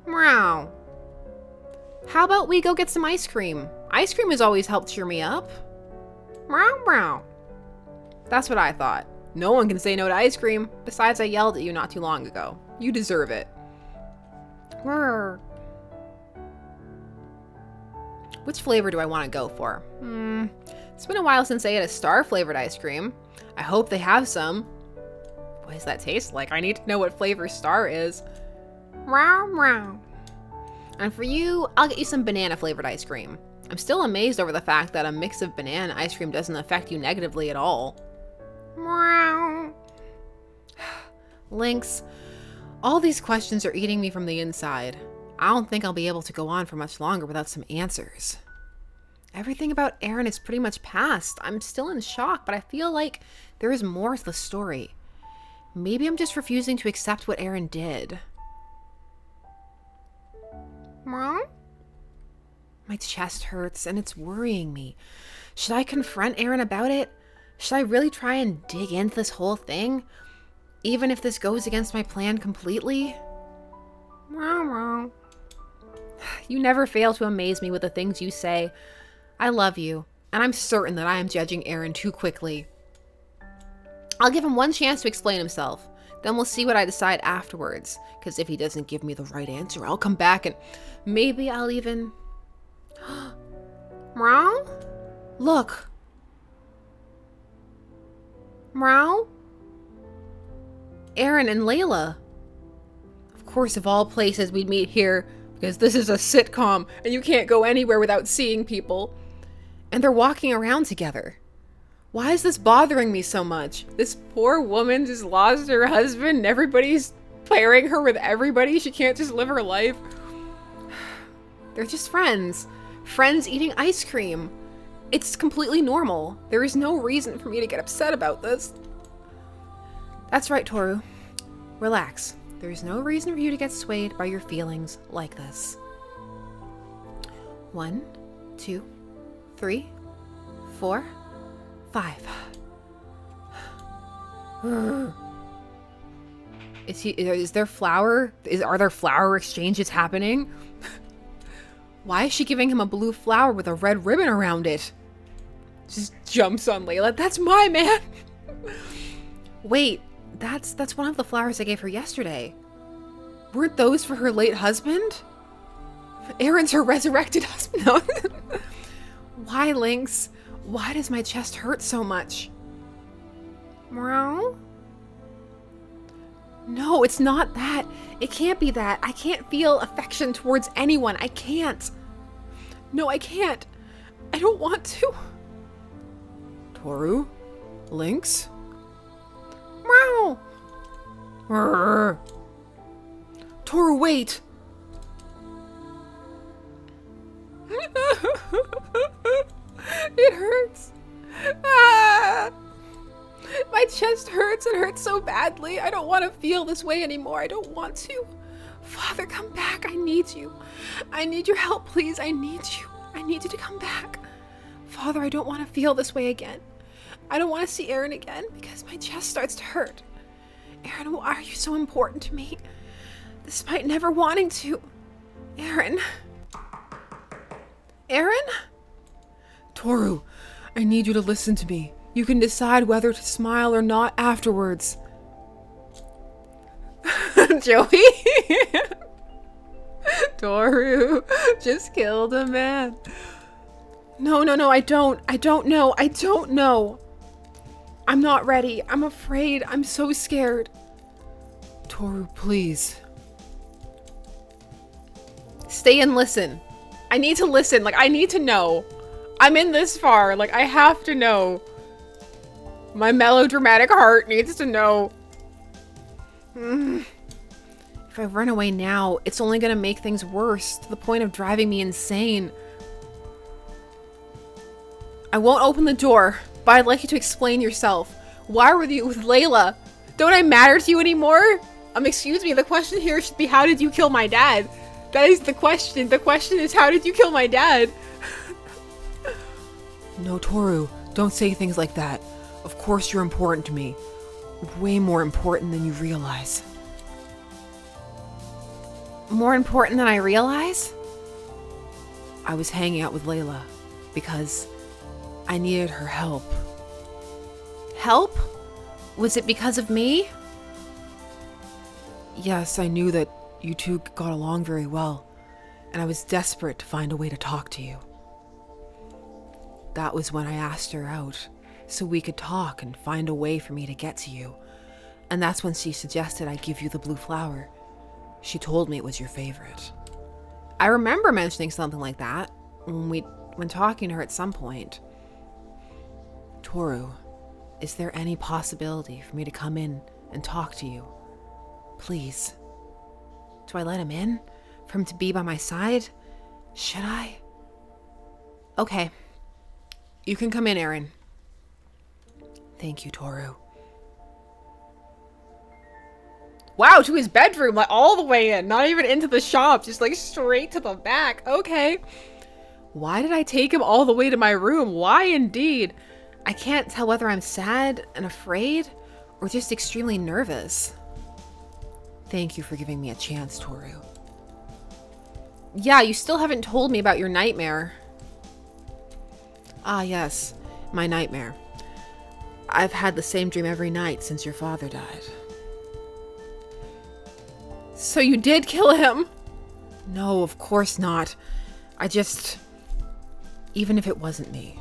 Meow. How about we go get some ice cream? Ice cream has always helped cheer me up. Meow, meow. That's what I thought. No one can say no to ice cream. Besides, I yelled at you not too long ago. You deserve it. Rrr. Which flavor do I want to go for? It's been a while since I ate a star-flavored ice cream. I hope they have some. What does that taste like? I need to know what flavor star is. Meow, meow. And for you, I'll get you some banana-flavored ice cream. I'm still amazed over the fact that a mix of banana ice cream doesn't affect you negatively at all. Meow. Lynx, all these questions are eating me from the inside. I don't think I'll be able to go on for much longer without some answers. Everything about Aran is pretty much past. I'm still in shock, but I feel like there is more to the story. Maybe I'm just refusing to accept what Aran did. Mom? My chest hurts and it's worrying me. Should I confront Aran about it? Should I really try and dig into this whole thing? Even if this goes against my plan completely? You never fail to amaze me with the things you say. I love you, and I'm certain that I am judging Aran too quickly. I'll give him one chance to explain himself. Then we'll see what I decide afterwards. Because if he doesn't give me the right answer, I'll come back and maybe I'll even... Meow? Look. Meow? Aran and Layla. Of course, of all places we'd meet here, because this is a sitcom and you can't go anywhere without seeing people. And they're walking around together. Why is this bothering me so much? This poor woman just lost her husband and everybody's pairing her with everybody. She can't just live her life. They're just friends. Friends eating ice cream. It's completely normal. There is no reason for me to get upset about this. That's right, Toru. Relax. There is no reason for you to get swayed by your feelings like this. 1, 2, 3, 4, 5. Is there flower? Are there flower exchanges happening? Why is she giving him a blue flower with a red ribbon around it? Just jumps on Layla. That's my man. Wait, that's one of the flowers I gave her yesterday. Weren't those for her late husband? Aran's her resurrected husband. No. Why, Lynx? Why does my chest hurt so much? Meow? No, it's not that. It can't be that. I can't feel affection towards anyone. I can't. No, I can't. I don't want to. Toru? Lynx? Meow. Rrr. Toru, wait. It hurts. Ah! My chest hurts. It hurts so badly. I don't want to feel this way anymore. I don't want to. Father, come back. I need you. I need your help, please. I need you. I need you to come back. Father, I don't want to feel this way again. I don't want to see Aran again because my chest starts to hurt. Aran, why are you so important to me? Despite never wanting to. Aran. Aran? Toru, I need you to listen to me. You can decide whether to smile or not afterwards. Joey? Toru just killed a man. No, I don't know. I'm not ready. I'm afraid. I'm so scared. Toru, please. Stay and listen. I need to listen. Like, I need to know. I'm in this far. Like, I have to know. My melodramatic heart needs to know. If I run away now, it's only gonna make things worse, to the point of driving me insane. I won't open the door, but I'd like you to explain yourself. Why were you with Layla? Don't I matter to you anymore? Excuse me, the question here should be, how did you kill my dad? That is the question. The question is, how did you kill my dad? No, Toru, don't say things like that. Of course you're important to me. Way more important than you realize. More important than I realize? I was hanging out with Layla because I needed her help. Help? Was it because of me? Yes, I knew that you two got along very well, and I was desperate to find a way to talk to you. That was when I asked her out, so we could talk and find a way for me to get to you. And that's when she suggested I give you the blue flower. She told me it was your favorite. I remember mentioning something like that when talking to her at some point. Toru, is there any possibility for me to come in and talk to you? Please. Do I let him in? For him to be by my side? Should I? Okay. You can come in, Aran. Thank you, Toru. Wow, to his bedroom, like all the way in, not even into the shop, just like straight to the back. Okay. Why did I take him all the way to my room? Why indeed? I can't tell whether I'm sad and afraid or just extremely nervous. Thank you for giving me a chance, Toru. Yeah, you still haven't told me about your nightmare. Ah, yes, my nightmare. I've had the same dream every night since your father died. So you did kill him? No, of course not. Even if it wasn't me,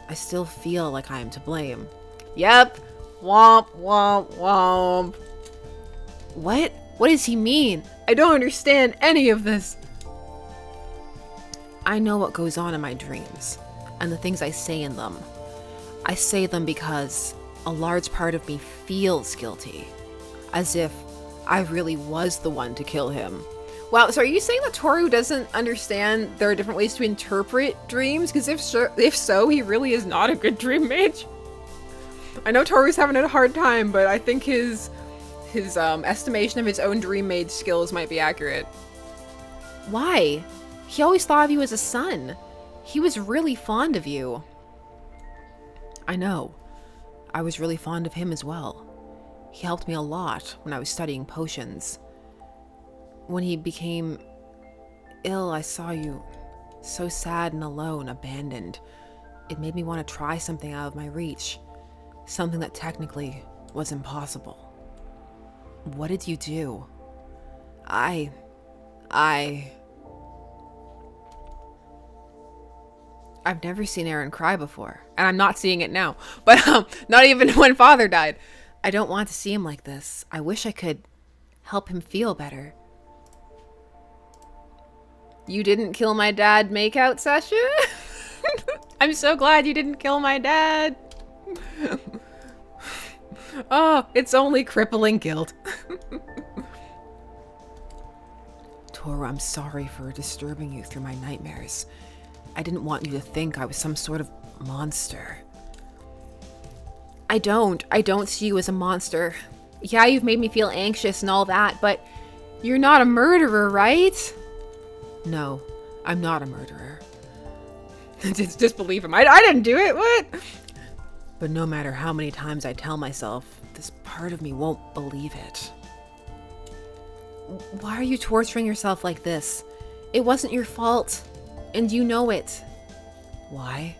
I still feel like I am to blame. Yep. Womp, womp, womp. What? What does he mean? I don't understand any of this. I know what goes on in my dreams, and the things I say in them. I say them because a large part of me feels guilty, as if I really was the one to kill him. Wow, so are you saying that Toru doesn't understand there are different ways to interpret dreams? Because if so, he really is not a good dream mage. I know Toru's having a hard time, but I think his estimation of his own dream mage skills might be accurate. Why? He always thought of you as a son. He was really fond of you. I know. I was really fond of him as well. He helped me a lot when I was studying potions. When he became ill, I saw you so sad and alone, abandoned. It made me want to try something out of my reach. Something that technically was impossible. What did you do? I've never seen Aran cry before, and I'm not seeing it now. But not even when father died. I don't want to see him like this. I wish I could help him feel better. You didn't kill my dad makeout session? I'm so glad you didn't kill my dad. Oh, it's only crippling guilt. Toru, I'm sorry for disturbing you through my nightmares. I didn't want you to think I was some sort of monster. I don't see you as a monster. Yeah, you've made me feel anxious and all that, but you're not a murderer, right? No, I'm not a murderer. just believe him. I didn't do it, what? But no matter how many times I tell myself, this part of me won't believe it. Why are you torturing yourself like this? It wasn't your fault. And you know it. Why?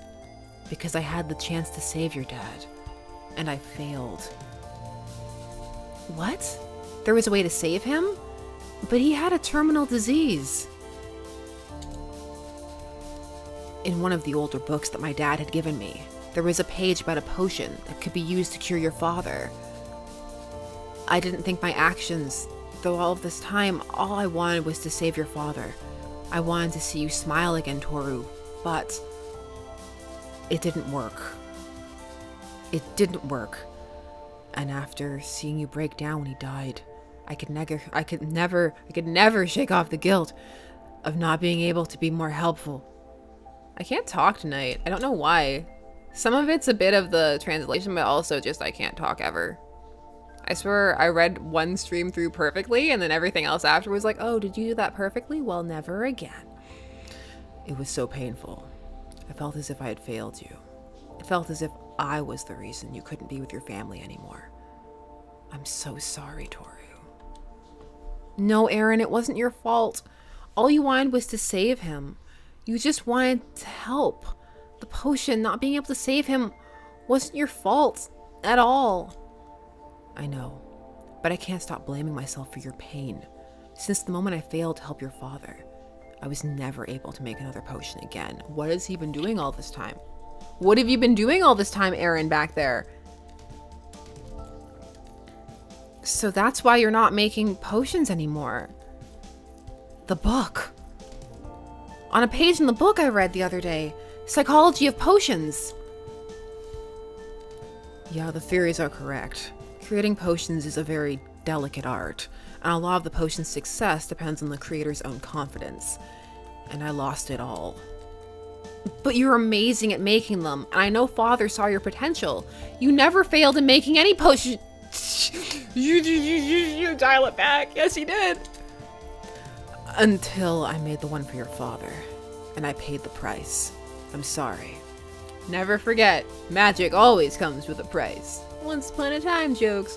Because I had the chance to save your dad. And I failed. What? There was a way to save him? But he had a terminal disease. In one of the older books that my dad had given me, there was a page about a potion that could be used to cure your father. I didn't think my actions, though all of this time, all I wanted was to save your father. I wanted to see you smile again, Toru, but it didn't work. It didn't work. And after seeing you break down when he died, I could never shake off the guilt of not being able to be more helpful. I can't talk tonight. I don't know why. Some of it's a bit of the translation, but also just I can't talk ever. I swear I read one stream through perfectly, and then everything else after was like, oh, did you do that perfectly? Well, never again. It was so painful. I felt as if I had failed you. It felt as if I was the reason you couldn't be with your family anymore. I'm so sorry, Toru. No, Aran, it wasn't your fault. All you wanted was to save him. You just wanted to help. The potion, not being able to save him, wasn't your fault at all. I know, but I can't stop blaming myself for your pain. Since the moment I failed to help your father, I was never able to make another potion again. What has he been doing all this time? What have you been doing all this time, Aran, back there? So that's why you're not making potions anymore. The book. On a page in the book I read the other day, Psychology of Potions. Yeah, the theories are correct. Creating potions is a very delicate art, and a lot of the potion's success depends on the creator's own confidence. And I lost it all. But you're amazing at making them, and I know Father saw your potential. You never failed in making any potion. You dial it back. Yes, he did. Until I made the one for your father, and I paid the price. I'm sorry. Never forget, magic always comes with a price. Once upon a time jokes.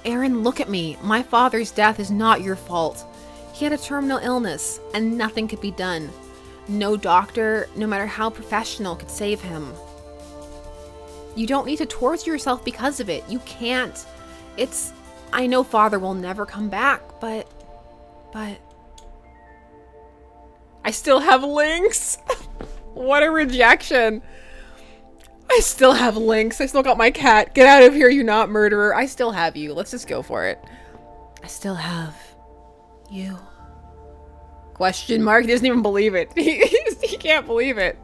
Aran, look at me. My father's death is not your fault. He had a terminal illness, and nothing could be done. No doctor, no matter how professional, could save him. You don't need to torture yourself because of it. You can't. I know Father will never come back, but... I still have Lynx. What a rejection. I still have Lynx. I still got my cat. Get out of here, you not murderer. I still have you. Let's just go for it. I still have you. Question mark. He doesn't even believe it. He can't believe it.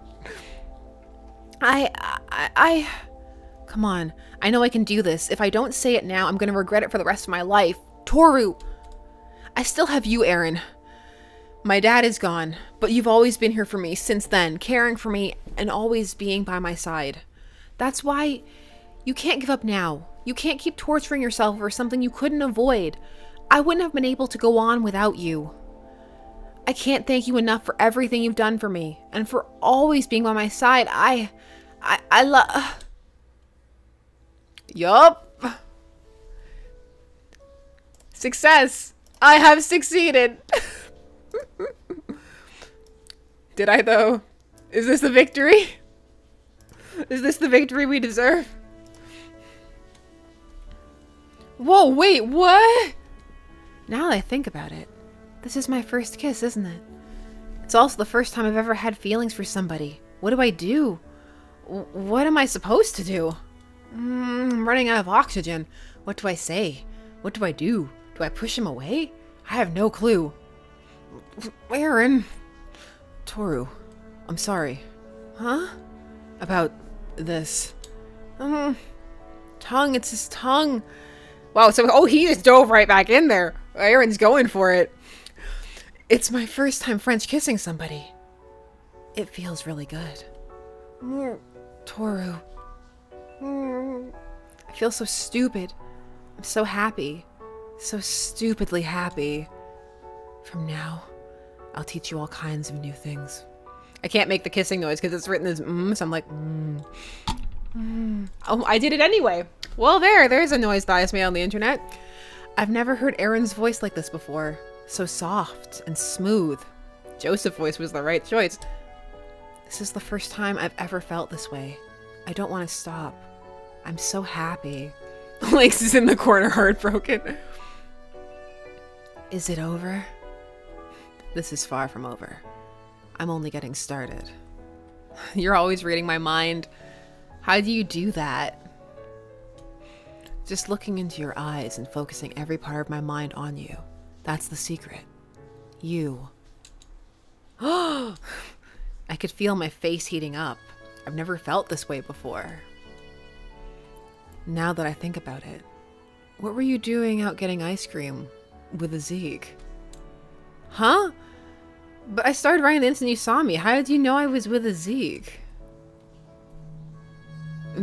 Come on. I know I can do this. If I don't say it now, I'm going to regret it for the rest of my life. Toru. I still have you, Aran. My dad is gone, but you've always been here for me since then, caring for me and always being by my side. That's why you can't give up now. You can't keep torturing yourself over something you couldn't avoid. I wouldn't have been able to go on without you. I can't thank you enough for everything you've done for me and for always being by my side. I love... Yup. Success. I have succeeded. Did I, though? Is this the victory? Is this the victory we deserve? Whoa, wait, what? Now that I think about it, this is my first kiss, isn't it? It's also the first time I've ever had feelings for somebody. What do I do? What am I supposed to do? I'm running out of oxygen. What do I say? What do I do? Do I push him away? I have no clue. Aran. Toru. I'm sorry. Huh? About this. Tongue, it's his tongue. Wow, so, oh, he just dove right back in there. Aran's going for it. It's my first time French kissing somebody. It feels really good. Toru. I feel so stupid. I'm so happy. So stupidly happy. From now, I'll teach you all kinds of new things. I can't make the kissing noise because it's written as so I'm like, Oh, I did it anyway. Well, there's a noise that I just made on the internet. I've never heard Aran's voice like this before. So soft and smooth. Joseph voice was the right choice. This is the first time I've ever felt this way. I don't want to stop. I'm so happy. Lynx is in the corner, heartbroken. Is it over? This is far from over. I'm only getting started. You're always reading my mind. How do you do that? Just looking into your eyes and focusing every part of my mind on you. That's the secret. You. I could feel my face heating up. I've never felt this way before. Now that I think about it, what were you doing out getting ice cream with a Zeke? Huh? But I started writing the instant you saw me. How did you know I was with a Zeke?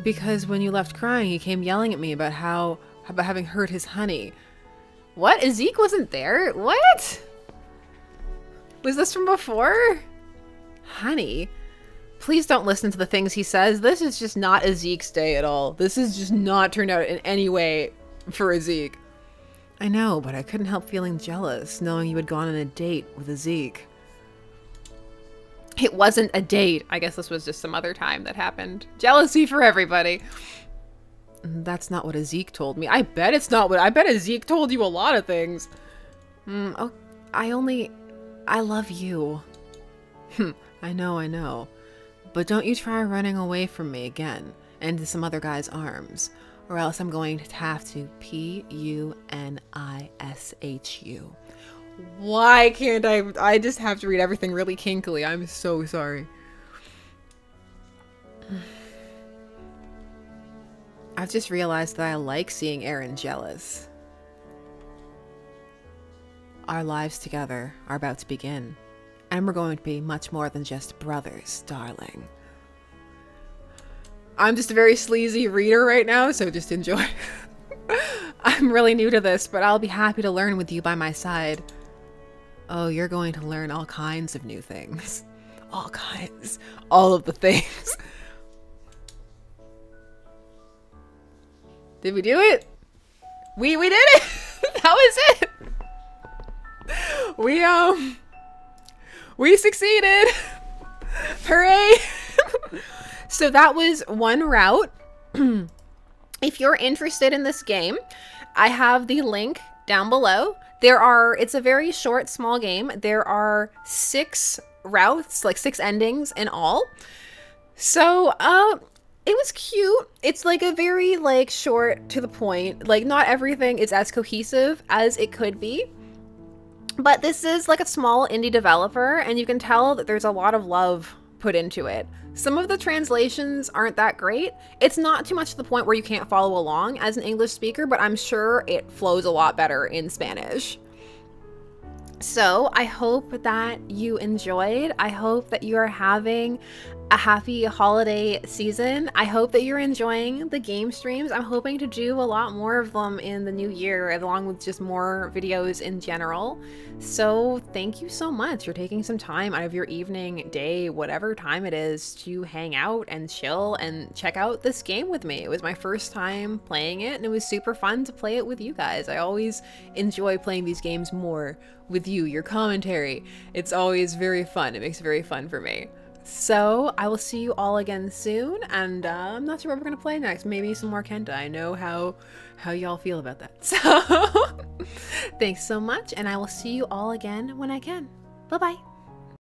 Because when you left crying, he came yelling at me about having hurt his honey. What? Zeke wasn't there? What? Was this from before? Honey? Please don't listen to the things he says. This is just not a Zeke's day at all. This has just not turned out in any way for a Zeke. I know, but I couldn't help feeling jealous, knowing you had gone on a date with a Zeke. It wasn't a date. I guess this was just some other time that happened. Jealousy for everybody. That's not what a Zeke told me. I bet it's not what... I bet a Zeke told you a lot of things. Oh, I love you. I know. But don't you try running away from me again into some other guy's arms, or else I'm going to have to P-U-N-I-S-H-U. Why can't I just have to read everything really kinkily. I'm so sorry. I've just realized that I like seeing Aran jealous. Our lives together are about to begin, and we're going to be much more than just brothers, darling. I'm just a very sleazy reader right now, so just enjoy. I'm really new to this, but I'll be happy to learn with you by my side. Oh, you're going to learn all kinds of new things. All kinds. All of the things. Did we do it? We did it! That was it! We succeeded! Hooray! So that was one route. If you're interested in this game, I have the link down below. It's a very short, small game. There are 6 routes, like 6 endings in all. So, it was cute. It's like a very short to the point. Like not everything is as cohesive as it could be. But this is like a small indie developer, and you can tell that there's a lot of love put into it. Some of the translations aren't that great. It's not too much to the point where you can't follow along as an English speaker, but I'm sure it flows a lot better in Spanish. So I hope that you enjoyed. I hope that you are having a happy holiday season. I hope that you're enjoying the game streams. I'm hoping to do a lot more of them in the new year, along with just more videos in general. So thank you so much for taking some time out of your evening, day, whatever time it is, to hang out and chill and check out this game with me. It was my first time playing it, and it was super fun to play it with you guys. I always enjoy playing these games more with you, your commentary. It's always very fun. It makes it very fun for me. So I will see you all again soon, and I'm not sure what we're gonna play next. Maybe some more Kenta. I know how y'all feel about that. So thanks so much, and I will see you all again when I can. Bye bye.